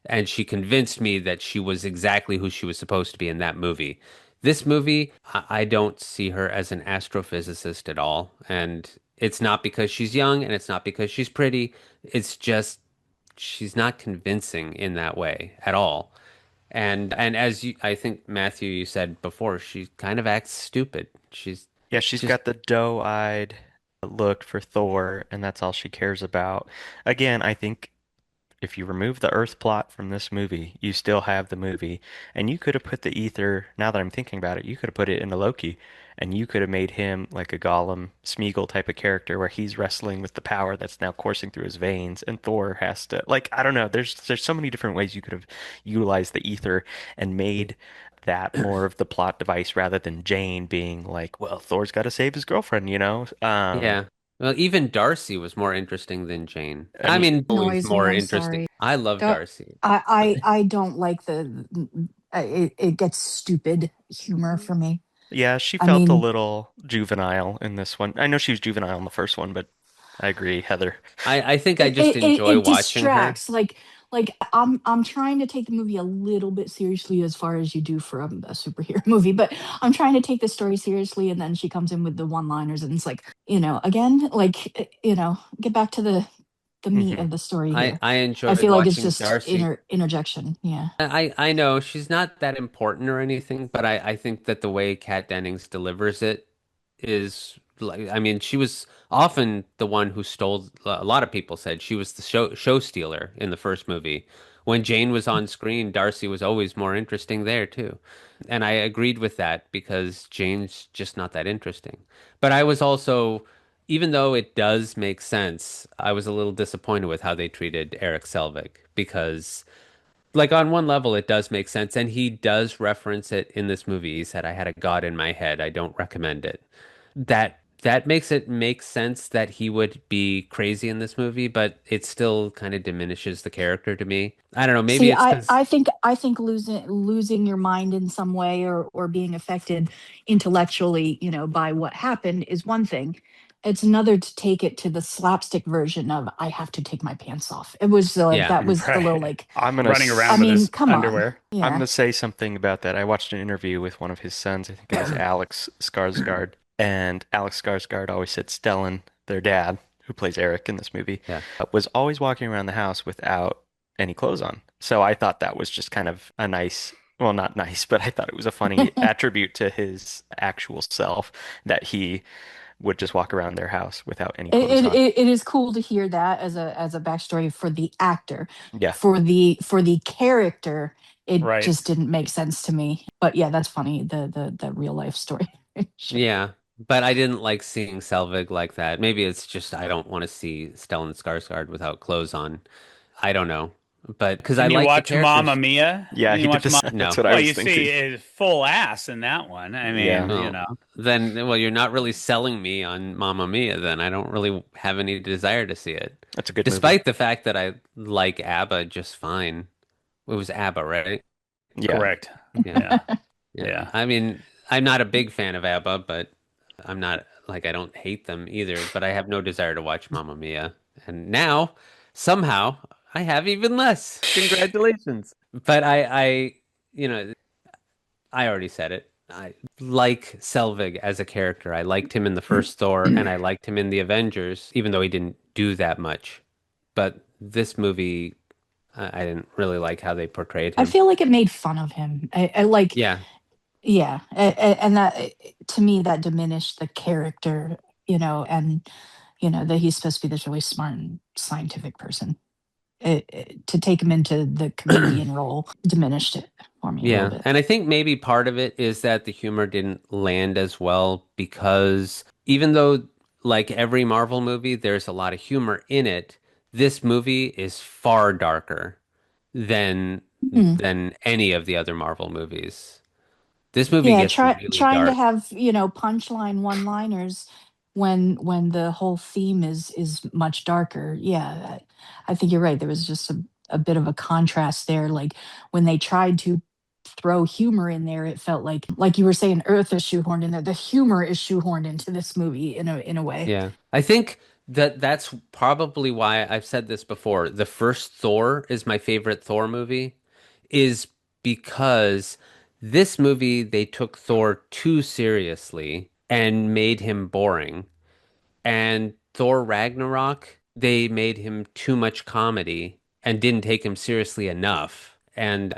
A: And she convinced me that she was exactly who she was supposed to be in that movie. This movie, I don't see her as an astrophysicist at all. And it's not because she's young and it's not because she's pretty. It's just she's not convincing in that way at all. And as I think Matthew, you said before, she kind of acts stupid.
D: Yeah, she's
A: Just
D: got the doe-eyed look for Thor, and that's all she cares about. Again, I think if you remove the Earth plot from this movie, you still have the movie. And you could have put the ether, now that I'm thinking about it, you could have put it into Loki, and you could have made him like a Gollum, Smeagol type of character where he's wrestling with the power that's now coursing through his veins, and Thor has to, like, I don't know, there's so many different ways you could have utilized the ether and made that more of the plot device rather than Jane being like, well, Thor's got to save his girlfriend, you know?
A: yeah. Well, even Darcy was more interesting than Jane.
D: I
A: I
D: mean,
A: mean, always
C: Noisy,
A: more
C: I'm
A: interesting.
C: sorry.
A: I love
C: Don't,
A: Darcy.
C: I don't like it gets stupid humor for me.
D: yeah, she
C: I
D: felt a
C: mean,
D: little juvenile in this one. I know she was juvenile in the first one, but I agree, Heather.
A: I think I
C: it
A: just
C: it, it,
A: enjoy
C: it
A: watching her.
C: distracts. Like I'm trying to take the movie a little bit seriously as far as you do for a superhero movie, but I'm trying to take the story seriously, and then she comes in with the one-liners, and it's like, again, like, get back to the meat
D: Hmm.
C: of the story
A: I
C: here.
A: I
C: I
A: enjoyed
C: feel like it's
A: watching
C: just
A: Darcy.
C: interjection. Yeah.
A: I know she's not that important or anything, but I think that the way Kat Dennings delivers it is like, I mean, she was often the one who stole, a lot of people said she was the show stealer in the first movie. When Jane was on screen, Darcy was always more interesting there too. And I agreed with that because Jane's just not that interesting. But I was also, even though it does make sense, I was a little disappointed with how they treated Eric Selvig because, like, on one level it does make sense and he does reference it in this movie. He said, I had a god in my head, I don't recommend it. That that makes it make sense that he would be crazy in this movie, but it still kind of diminishes the character to me. I don't know, maybe
C: See,
A: it's
C: I,
A: because
C: I think I think losing your mind in some way or being affected intellectually, by what happened is one thing. It's another to take it to the slapstick version of I have to take my pants off. It was like
A: yeah.
C: that was a little
B: Right.
C: like,
D: I'm gonna
B: Running
C: I
B: around with
C: mean,
B: his
C: come on.
B: underwear.
D: I'm
C: Yeah.
D: gonna say something about that. I watched an interview with one of his sons. I think it was Alex Skarsgård, and Alex Skarsgård always said Stellan, their dad, who plays Eric in this movie,
A: Yeah.
D: was always walking around the house without any clothes on. So I thought that was just kind of a nice, well, not nice, but I thought it was a funny attribute to his actual self that he would just walk around their house without any
C: It,
D: clothes
C: it
D: on.
C: it it is cool to hear that as a backstory for the actor.
D: Yeah.
C: For the character, it
B: Right.
C: just didn't make sense to me. But yeah, that's funny. The real life story. Sure.
A: Yeah, but I didn't like seeing Selvig like that. Maybe it's just I don't want to see Stellan Skarsgård without clothes on. I don't know, but because I
B: Didn't you
A: like the
B: watch Mamma
A: characters.
B: Mia?
D: Yeah, he
B: You
D: did
B: watch
D: this.
B: Ma
D: That's
A: No.
D: what I
B: Well,
D: was
B: you
D: thinking.
B: see, it's full ass in that one. I
D: Yeah.
B: mean,
A: Well, then, well, you're not really selling me on Mamma Mia. Then I don't really have any desire to see it,
D: That's a good movie.
A: despite the fact that I like ABBA just fine. It was ABBA, right?
D: Yeah.
B: correct.
A: Yeah,
B: Yeah,
A: yeah.
B: yeah.
A: I mean, I'm not a big fan of ABBA, but I'm not like I don't hate them either. But I have no desire to watch Mamma Mia, and now somehow I have even less. Congratulations! But you know, I already said it. I like Selvig as a character. I liked him in the first Thor, and I liked him in the Avengers, even though he didn't do that much. But this movie, I didn't really like how they portrayed
C: I
A: him.
C: feel like it made fun of him. I like,
A: Yeah,
C: yeah, and that to me that diminished the character, and that he's supposed to be this really smart and scientific person. To take him into the comedian role diminished it for me a little
A: yeah.
C: bit.
A: And I think maybe part of it is that the humor didn't land as well because even though, like every Marvel movie, there's a lot of humor in it, this movie is far darker than
C: Hmm.
A: any of the other Marvel movies. This movie
C: Yeah,
A: gets really
C: trying to
A: dark.
C: have, punchline one-liners when the whole theme is much darker. Yeah, I think you're right. There was just a bit of a contrast there. Like when they tried to throw humor in there, it felt like you were saying Earth is shoehorned in there. The humor is shoehorned into this movie in a way.
A: Yeah. I think that that's probably why I've said this before. The first Thor is my favorite Thor movie, is because this movie they took Thor too seriously and made him boring. And Thor Ragnarok, they made him too much comedy and didn't take him seriously enough. And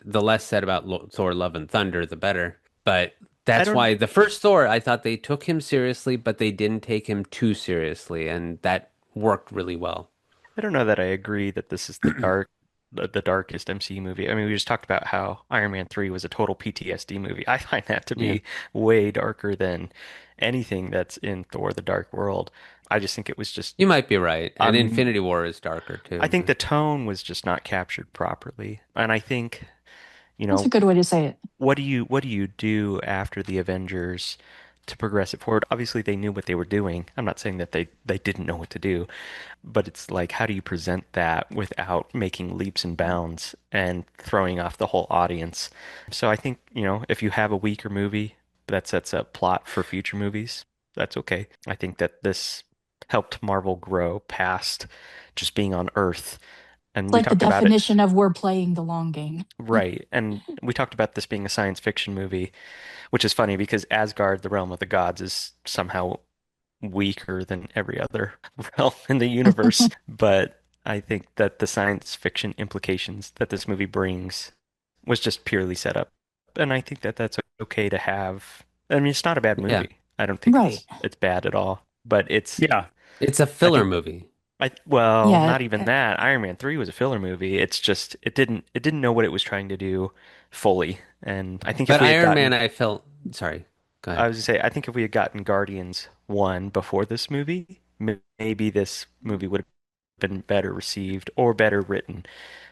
A: the less said about Thor Love and Thunder, the better. But
D: I
A: that's
D: don't
A: why the first Thor, I thought they took him seriously, but they didn't take him too seriously, and that worked really well.
D: I don't know that I agree that this is the darkest MCU movie. I mean, we just talked about how Iron Man 3 was a total PTSD movie. I find that to
A: Yeah,
D: be way darker than anything that's in Thor: The Dark World. I just think it was just
A: you might be right. And
D: um
A: Infinity War is darker
D: I
A: too.
D: think the tone was just not captured properly. And I think, you
C: That's a
D: know,
C: good way to say it.
D: what do you do after the Avengers to progress it forward? Obviously, they knew what they were doing. I'm not saying that they didn't know what to do, but it's like, how do you present that without making leaps and bounds and throwing off the whole audience? So I think, if you have a weaker movie that sets up plot for future movies, that's okay. I think that this helped Marvel grow past just being on Earth. And
C: It's
D: we
C: like the
D: talked about it.
C: definition of we're playing the long game.
D: Right. And we talked about this being a science fiction movie, which is funny because Asgard, the realm of the gods, is somehow weaker than every other realm in the universe. But I think that the science fiction implications that this movie brings was just purely set up. And I think that that's okay to have. I mean, it's not a bad
A: Yeah,
D: movie. I don't think
C: Right.
D: it's bad at all. But
B: Yeah.
A: it's a
D: I
A: filler
D: think
A: movie.
D: well,
C: Yeah.
D: not even that. Iron Man 3 was a filler movie. It's just it didn't know what it was trying to do fully. And I think if
A: But
D: we had
A: Iron Man,
D: gotten
A: I felt, sorry, go
D: I
A: ahead.
D: was gonna say, I think if we had gotten Guardians 1 before this movie, maybe this movie would have been better received or better written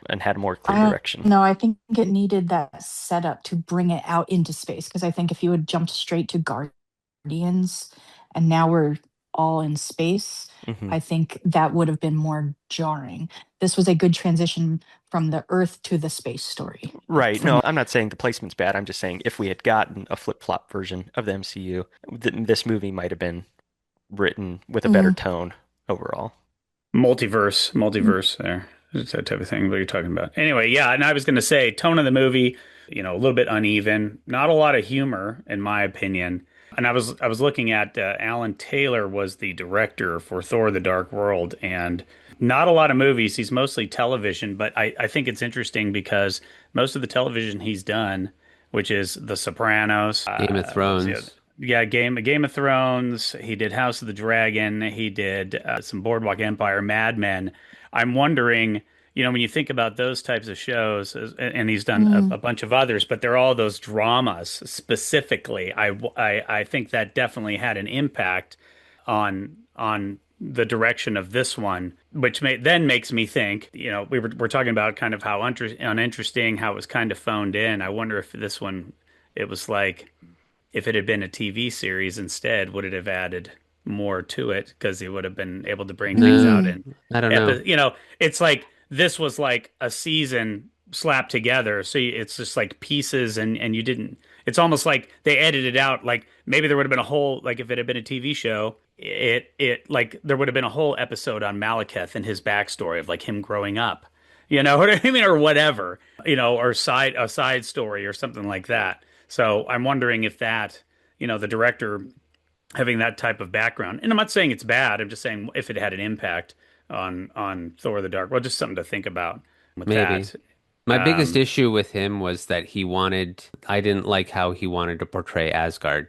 D: and had a more clear
C: I don't
D: direction.
C: know. I think it needed that setup to bring it out into space because I think if you had jumped straight to Guardians and now we're all in space.
D: Hmm.
C: I think that would have been more jarring. This was a good transition from the Earth to the space story
D: Right.
C: for
D: No,
C: me.
D: I'm not saying the placement's bad. I'm just saying if we had gotten a flip-flop version of the MCU, this movie might have been written with a better
C: Mm,
D: tone overall.
C: mm,
B: Multiverse there. It's that type of thing. What are you talking about? Anyway, yeah, and I was going to say tone of the movie, a little bit uneven, not a lot of humor in my opinion. And I was looking at Alan Taylor was the director for Thor: The Dark World, and not a lot of movies. He's mostly television, but I think it's interesting because most of the television he's done, which is The Sopranos,
A: Game of
B: what was the other?
A: Thrones.
B: Yeah, Game of Thrones. He did House of the Dragon. He did some Boardwalk Empire, Mad Men. I'm wondering, when you think about those types of shows, and he's done
C: mm,
B: a bunch of others, but they're all those dramas specifically. I think that definitely had an impact on the direction of this one, which then makes me think, we're talking about kind of how uninteresting, how it was kind of phoned in. I wonder if this one, it was like if it had been a TV series instead, would it have added more to it? Because he would have been able to bring things
A: No,
B: out
C: mm,
B: in
A: I don't know.
B: it's like this was like a season slapped together. So it's just like pieces and you didn't, it's almost like they edited out. Like maybe there would have been a whole, like if it had been a TV show, it like there would have been a whole episode on Malekith and his backstory of like him growing up. You know what I mean? Or whatever, or a side story or something like that. So I'm wondering if that, the director having that type of background, and I'm not saying it's bad. I'm just saying if it had an impact on Thor: The Dark, well, just something to think about with
A: Maybe.
B: that.
A: My biggest
B: Um,
A: issue with him was that I didn't like how he wanted to portray Asgard.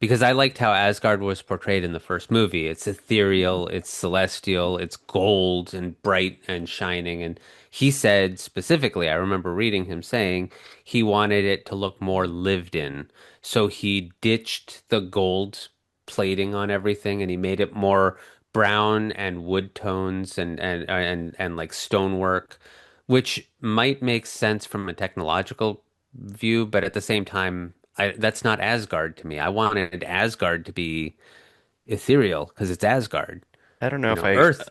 A: Because I liked how Asgard was portrayed in the first movie. It's ethereal, it's celestial, it's gold and bright and shining. And he said specifically, I remember reading him saying he wanted it to look more lived in. So he ditched the gold plating on everything and he made it more brown and wood tones and like stonework, which might make sense from a technological view, but at the same time, that's not Asgard to me. I wanted Asgard to be ethereal because it's Asgard.
D: I don't know if I
A: Earth.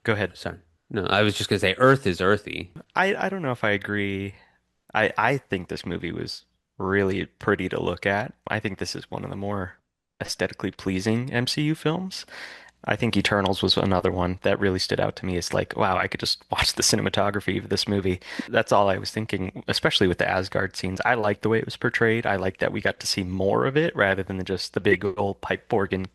D: go ahead.
A: Sorry. No, I was just gonna say Earth is earthy.
D: I don't know if I agree. I think this movie was really pretty to look at. I think this is one of the more aesthetically pleasing MCU films. I think Eternals was another one that really stood out to me. It's like, wow, I could just watch the cinematography of this movie. That's all I was thinking, especially with the Asgard scenes. I liked the way it was portrayed. I liked that we got to see more of it rather than just the big old pipe organ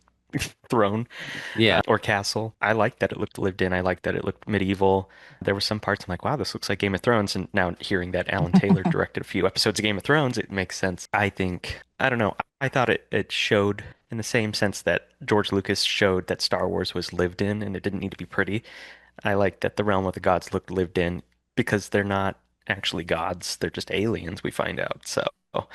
D: throne
A: Yeah.
D: or castle. I liked that it looked lived in. I liked that it looked medieval. There were some parts I'm like, wow, this looks like Game of Thrones. And now hearing that Alan Taylor directed a few episodes of Game of Thrones, it makes sense. I don't know. I thought it showed in the same sense that George Lucas showed that Star Wars was lived in and it didn't need to be pretty. I like that the realm of the gods looked lived in because they're not actually gods. They're just aliens, we find out. So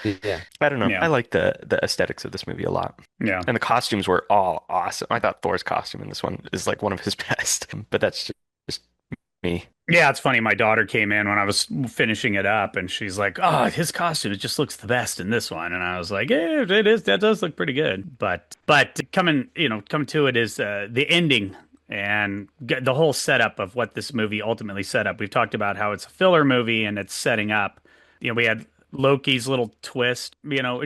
A: Yeah.
D: I don't know. I
B: yeah,
D: like the aesthetics of this movie a lot.
B: yeah.
D: And the costumes were all awesome. I thought Thor's costume in this one is like one of his best, but that's just me.
B: Yeah, it's funny. My daughter came in when I was finishing it up, and she's like, "Oh, his costume, it just looks the best in this one." And I was like, "Yeah, it is. That does look pretty good." But coming to it is the ending and the whole setup of what this movie ultimately set up. We've talked about how it's a filler movie and it's setting up. We had Loki's little twist,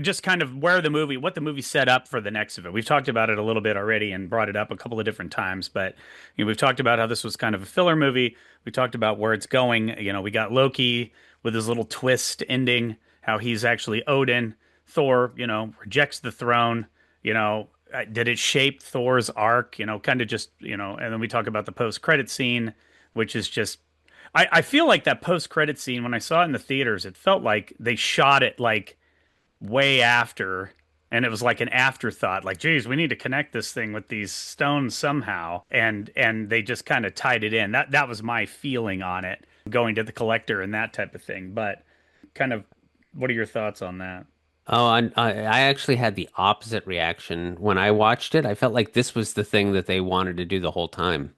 B: just kind of what the movie set up for the next of it. We've talked about it a little bit already and brought it up a couple of different times, but we've talked about how this was kind of a filler movie. We talked about where it's going. We got Loki with his little twist ending, how he's actually Odin. Thor, rejects the throne. Did it shape Thor's arc? Kind of just, and then we talk about the post-credit scene, which is just I feel like that post-credit scene, when I saw it in the theaters, it felt like they shot it like way after, and it was like an afterthought, like, geez, we need to connect this thing with these stones somehow. And they just kind of tied it in. That was my feeling on it, going to the collector and that type of thing. But kind of, what are your thoughts on that?
A: Oh, I actually had the opposite reaction when I watched it. I felt like this was the thing that they wanted to do the whole time.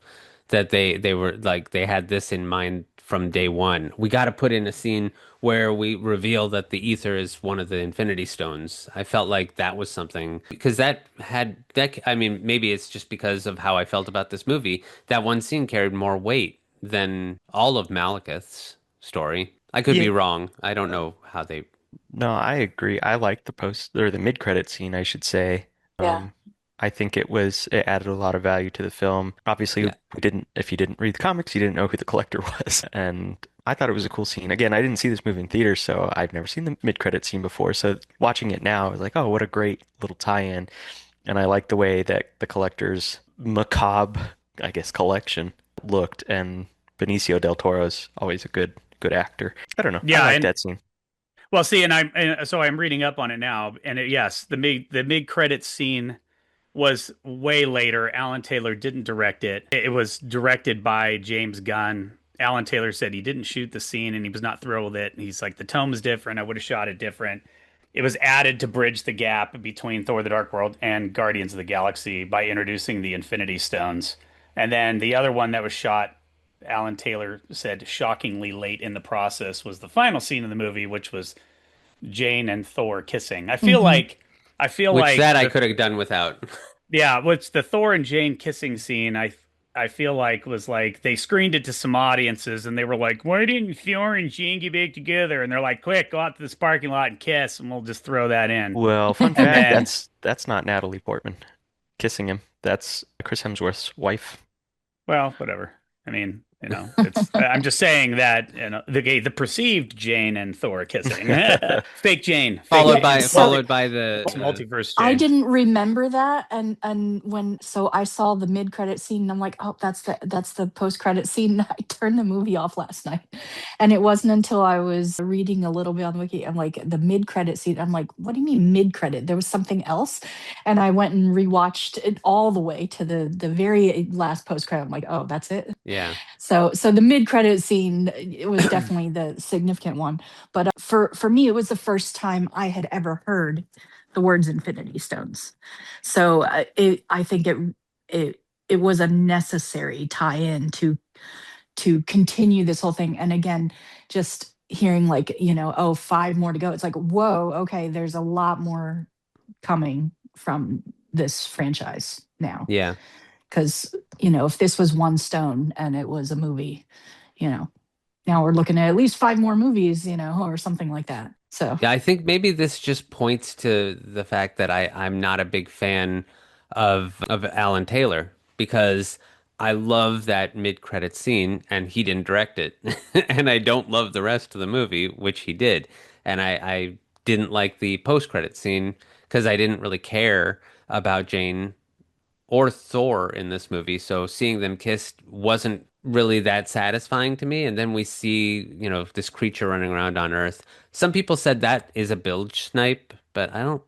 A: that they were like they had this in mind from day one. We got to put in a scene where we reveal that the ether is one of the Infinity Stones. I felt like that was something because I mean, maybe it's just because of how I felt about this movie. That one scene carried more weight than all of Malekith's story. I could
D: Yeah,
A: be wrong. I don't know how they.
D: no, I agree. I like the post or the mid-credit scene, I should say.
C: Yeah.
D: Um, I think it added a lot of value to the film. Obviously,
A: Yeah,
D: if you didn't read the comics, you didn't know who the collector was. And I thought it was a cool scene. Again, I didn't see this movie in theaters, so I've never seen the mid-credit scene before. So watching it now, I was like, oh, what a great little tie-in. And I like the way that the collector's macabre, I guess, collection looked. And Benicio del Toro's always a good actor. I don't know. I
B: Yeah,
D: like
B: and
D: that scene.
B: well, see, so I'm reading up on it now, and yes, the mid credit scene was way later. Alan Taylor didn't direct it. It was directed by James Gunn. Alan Taylor said he didn't shoot the scene and he was not thrilled with it. And he's like, the tone was different. I would have shot it different. It was added to bridge the gap between Thor: The Dark World and Guardians of the Galaxy by introducing the Infinity Stones. And then the other one that was shot, Alan Taylor said shockingly late in the process, was the final scene of the movie, which was Jane and Thor kissing.
C: Hmm.
B: I feel
A: which
B: like
A: that I
B: the
A: could have done without.
B: yeah, what's the Thor and Jane kissing scene? I feel like was like they screened it to some audiences and they were like, "Why didn't Thor and Jane get back together?" And they're like, "Quick, go out to this parking lot and kiss, and we'll just throw that in."
D: Well, fun
B: And
D: fact,
B: then,
D: that's not Natalie Portman kissing him. That's Chris Hemsworth's wife.
B: well, whatever. I mean, it's. I'm just saying that the perceived Jane and Thor kissing, fake
A: Followed
B: Jane,
A: by
C: So
A: followed by the
B: multiverse
C: I
B: Jane.
C: didn't remember that, and when so I saw the mid credit scene, and I'm like, oh, that's the post credit scene. I turned the movie off last night, and it wasn't until I was reading a little bit on the wiki, I'm like, the mid credit scene. I'm like, what do you mean mid credit? There was something else, and I went and rewatched it all the way to the very last post credit. I'm like, oh, that's it.
A: yeah.
C: So the mid credit scene, it was definitely the significant one. But for me, it was the first time I had ever heard the words Infinity Stones. So I think it it was a necessary tie-in to continue this whole thing. And again, just hearing like, oh, five more to go. It's like, whoa, okay, there's a lot more coming from this franchise now.
A: Yeah.
C: Because, if this was one stone and it was a movie, you know, now we're looking at least five more movies, or something like that. So,
A: Yeah, I think maybe this just points to the fact that I'm not a big fan of Alan Taylor because I love that mid-credit scene and he didn't direct it. And I don't love the rest of the movie, which he did. And I didn't like the post-credit scene because I didn't really care about Jane or Thor in this movie. So seeing them kiss wasn't really that satisfying to me. And then we see, this creature running around on Earth. Some people said that is a bilge snipe, but I don't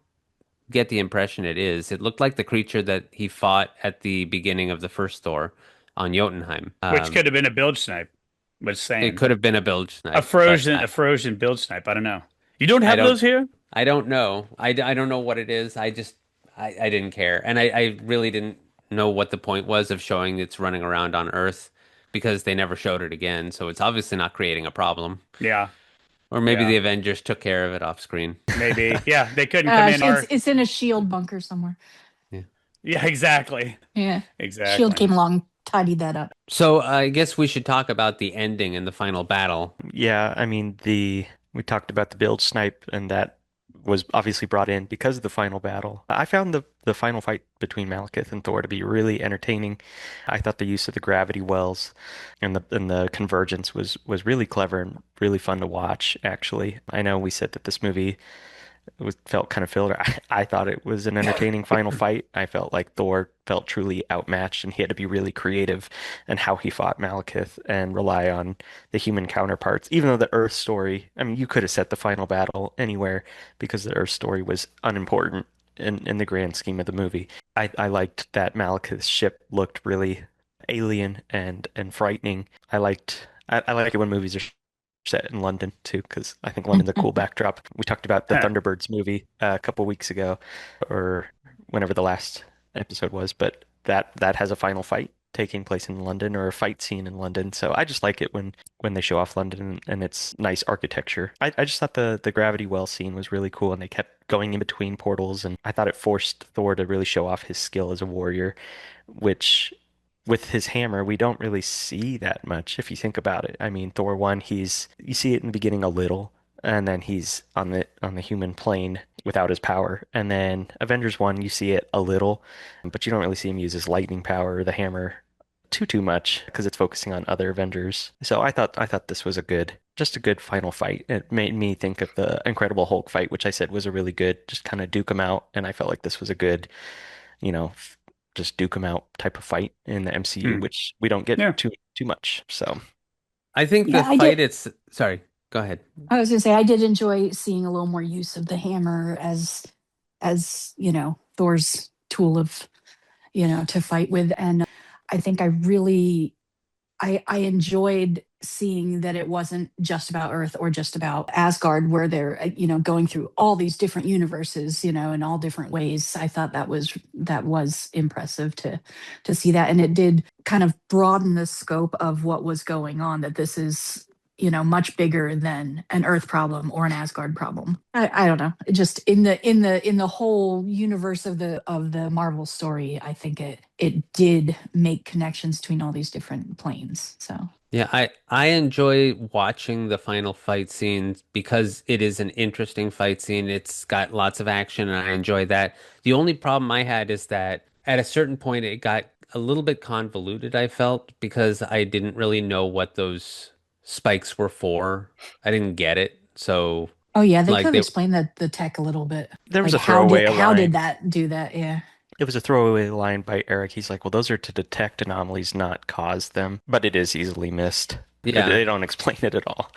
A: get the impression it is. It looked like the creature that he fought at the beginning of the first Thor on Jotunheim.
B: Which could have been a bilge snipe. Was
A: It
B: saying
A: could have been a bilge
B: a
A: snipe, but
B: frozen a frozen bilge snipe. I don't know. You don't
A: I
B: have
A: don't
B: those here?
A: I don't know. I don't know what it is. I didn't care. And I really didn't know what the point was of showing it's running around on Earth because they never showed it again. So it's obviously not creating a problem.
B: Yeah,
A: Or maybe
B: yeah,
A: the Avengers took care of it off screen.
B: maybe. Yeah, they couldn't come in our.
C: it's in a shield bunker somewhere.
A: Yeah.
B: Yeah, exactly,
C: Yeah. Shield
B: exactly.
C: came along, tidied that up.
A: So I guess we should talk about the ending and the final battle.
D: Yeah, I mean the we talked about the build snipe and that was obviously brought in because of the final battle. I found the final fight between Malekith and Thor to be really entertaining. I thought the use of the gravity wells and the convergence was really clever and really fun to watch, actually. I know we said that this movie felt kind of filler. I thought it was an entertaining final fight. I felt like Thor felt truly outmatched, and he had to be really creative in how he fought Malekith and rely on the human counterparts. Even though the Earth story, I mean, you could have set the final battle anywhere because the Earth story was unimportant in the grand scheme of the movie. I liked that Malekith's ship looked really alien and frightening. I like it when movies are set in London too, because I think London's a cool backdrop. We talked about the
B: Huh.
D: Thunderbirds movie a couple weeks ago, or whenever the last episode was, but that has a final fight taking place in London or a fight scene in London. So I just like it when they show off London and it's nice architecture. I just thought the gravity well scene was really cool and they kept going in between portals and I thought it forced Thor to really show off his skill as a warrior, which with his hammer we don't really see that much if you think about it. I mean, Thor 1, you see it in the beginning a little and then he's on the human plane without his power. And then Avengers 1, you see it a little, but you don't really see him use his lightning power or the hammer too much because it's focusing on other Avengers. So I thought this was just a good final fight. It made me think of the Incredible Hulk fight, which I said was a really good, just kind of duke him out, and I felt like this was a good, you know, just duke him out type of fight in the MCU,
B: Hmm.
D: which we don't get
B: Yeah.
D: too much. So
A: I think the
C: Yeah, I
A: fight
C: did.
A: it's sorry, go ahead.
C: I was gonna say I did enjoy seeing a little more use of the hammer as Thor's tool of to fight with, and I think I really I enjoyed seeing that it wasn't just about Earth or just about Asgard, where they're going through all these different universes, in all different ways. I thought that was impressive to see that, and it did kind of broaden the scope of what was going on. That this is much bigger than an Earth problem or an Asgard problem. I don't know. It just in the whole universe of the Marvel story, I think it did make connections between all these different planes. So
A: Yeah, I enjoy watching the final fight scenes because it is an interesting fight scene. It's got lots of action and I enjoy that. The only problem I had is that at a certain point it got a little bit convoluted, I felt, because I didn't really know what those spikes were for. I didn't get it. So
C: oh yeah, they could
A: like
C: have
A: they
C: explained the tech a little bit.
D: there was
C: Like
D: a
C: how
D: throwaway
C: did how
D: line.
C: did that do that? Yeah.
D: It was a throwaway line by Eric. He's like, well, those are to detect anomalies, not cause them. But it is easily missed.
A: yeah.
D: They don't explain it at all.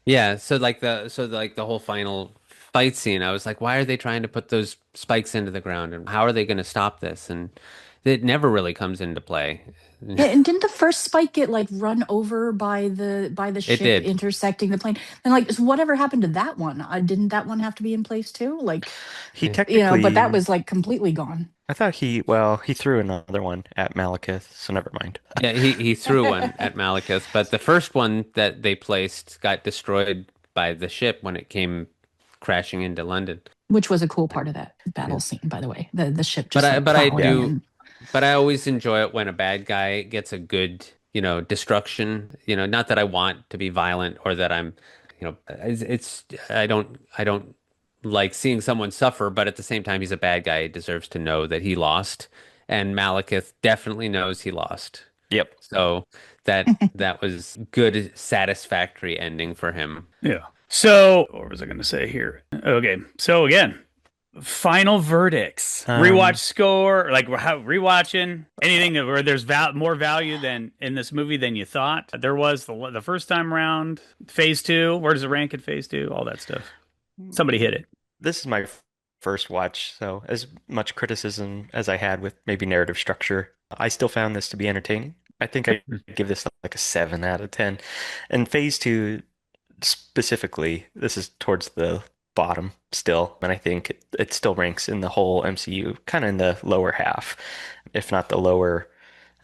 A: Yeah, so like the whole final fight scene, I was like, why are they trying to put those spikes into the ground and how are they going to stop this? And it never really comes into play.
C: Yeah, and didn't the first spike get like run over by the
A: It
C: ship
A: did.
C: intersecting the plane? And like, so whatever happened to that one? Didn't that one have to be in place too? Like,
D: He
A: Yeah.
C: but that
D: technically,
C: was like completely gone.
D: I thought he threw another one at Malekith, so never mind.
A: Yeah, he threw one at Malekith, but the first one that they placed got destroyed by the ship when it came crashing into London.
C: Which was a cool part of that
A: Yeah.
C: battle scene, by the way. The ship
A: But
C: just
A: I
C: like
A: but I
C: plowing
D: Yeah.
A: do
C: in.
A: but I always enjoy it when a bad guy gets a good, destruction. Not that I want to be violent or that I'm, it's I don't like seeing someone suffer, but at the same time, he's a bad guy. He deserves to know that he lost, and Malekith definitely knows he lost.
D: Yep.
A: So that was good, satisfactory ending for him.
B: Yeah. So, what was I going to say here? Okay. So again, final verdicts, rewatch
D: Um,
B: score, like how rewatching anything where there's more value than in this movie than you thought there was the first time around. Phase two, where does it rank in phase two? All that stuff. Somebody hit it.
D: this is my first watch, so as much criticism as I had with maybe narrative structure, I still found this to be entertaining. I think I give this like a 7 out of 10. And phase two specifically, this is towards the bottom still, and I think it still ranks in the whole MCU, kind of in the lower half, if not the lower.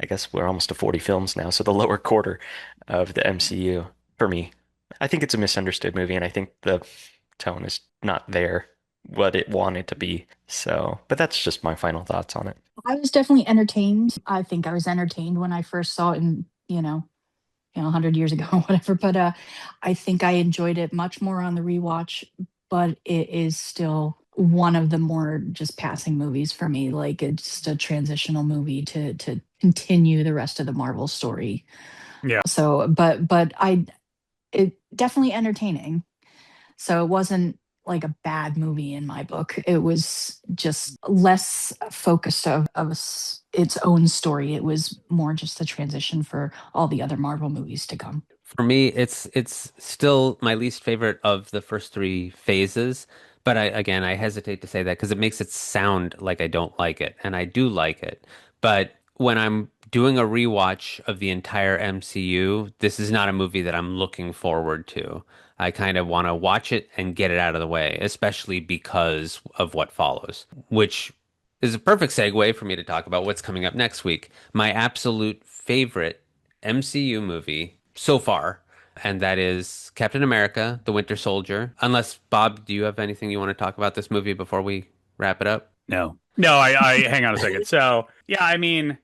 D: I guess we're almost to 40 films now, so the lower quarter of the MCU for me. I think it's a misunderstood movie, and I think the tone is not there what it wanted to be. So, but that's just my final thoughts on it.
C: I was definitely entertained. I think I was entertained when I first saw it in, 100 years ago or whatever. But I think I enjoyed it much more on the rewatch, but it is still one of the more just passing movies for me. Like it's just a transitional movie to continue the rest of the Marvel story.
B: Yeah.
C: So, but it definitely entertaining. So it wasn't like a bad movie in my book. It was just less focused of its own story. It was more just a transition for all the other Marvel movies to come.
A: For me, it's still my least favorite of the first three phases. But I hesitate to say that because it makes it sound like I don't like it, and I do like it. But when I'm doing a rewatch of the entire MCU, this is not a movie that I'm looking forward to. I kind of want to watch it and get it out of the way, especially because of what follows, which is a perfect segue for me to talk about what's coming up next week. My absolute favorite MCU movie so far, and that is Captain America, The Winter Soldier. Unless, Bob, do you have anything you want to talk about this movie before we wrap it up?
B: No, I hang on a second. So yeah, I mean,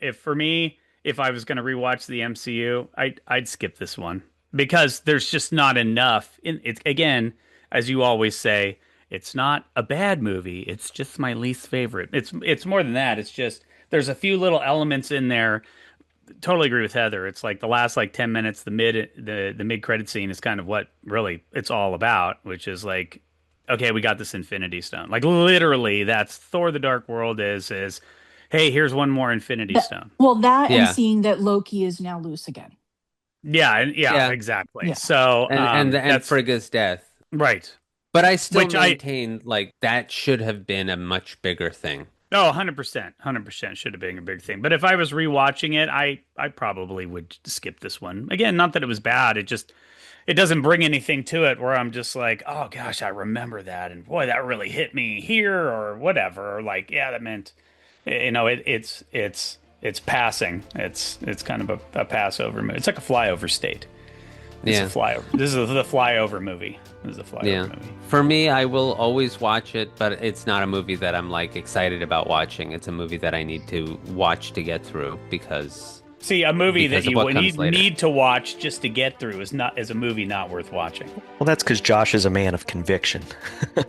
B: if I was going to rewatch the MCU, I'd skip this one because there's just not enough. It's again, as you always say, it's not a bad movie. It's just my least favorite. It's more than that. It's just there's a few little elements in there. Totally agree with Heather. It's like the last 10 minutes, the mid credit scene is kind of what really it's all about, which is like, okay, we got this Infinity Stone. Like literally, that's Thor: The Dark World is hey, here's one more Infinity Stone.
C: Well, that
A: Yeah.
C: and seeing that Loki is now loose again.
B: Yeah, exactly.
C: Yeah.
B: So
A: And
B: that's
A: Frigga's death.
B: right.
A: But I still
B: Which I-
A: maintain like that should have been a much bigger thing.
B: Oh, 100% should have been a big thing. But if I was rewatching it, I probably would skip this one. Again, not that it was bad. It doesn't bring anything to it where I'm just like, oh gosh, I remember that, and boy, that really hit me here, or whatever. Or like, yeah, that meant, it's passing. It's kind of a passover movie. It's like a flyover state. It's a flyover. This is the flyover movie. This is a flyover movie.
A: For me, I will always watch it, but it's not a movie that I'm like excited about watching. It's a movie that I need to watch to get through because
B: See, a movie that
A: Because of
B: you
A: what comes later.
B: need to watch just to get through is a movie not worth watching.
D: Well, that's because Josh is a man of conviction.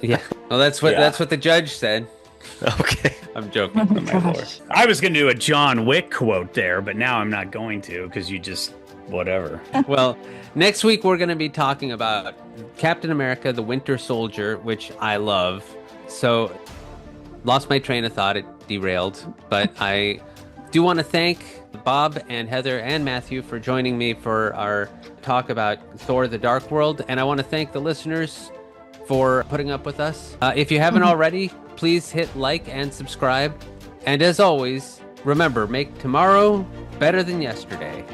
A: yeah. Well, that's what the judge said.
D: Okay.
A: I'm joking.
C: Oh my
A: my lord.
C: gosh.
B: I was going to do a John Wick quote there, but now I'm not going to because you just whatever.
A: Well, next week we're going to be talking about Captain America, the Winter Soldier, which I love. So, lost my train of thought. It derailed. But I do want to thank Bob and Heather and Matthew for joining me for our talk about Thor: The Dark World. And I want to thank the listeners for putting up with us. If you haven't already, please hit like and subscribe. And as always, remember, make tomorrow better than yesterday.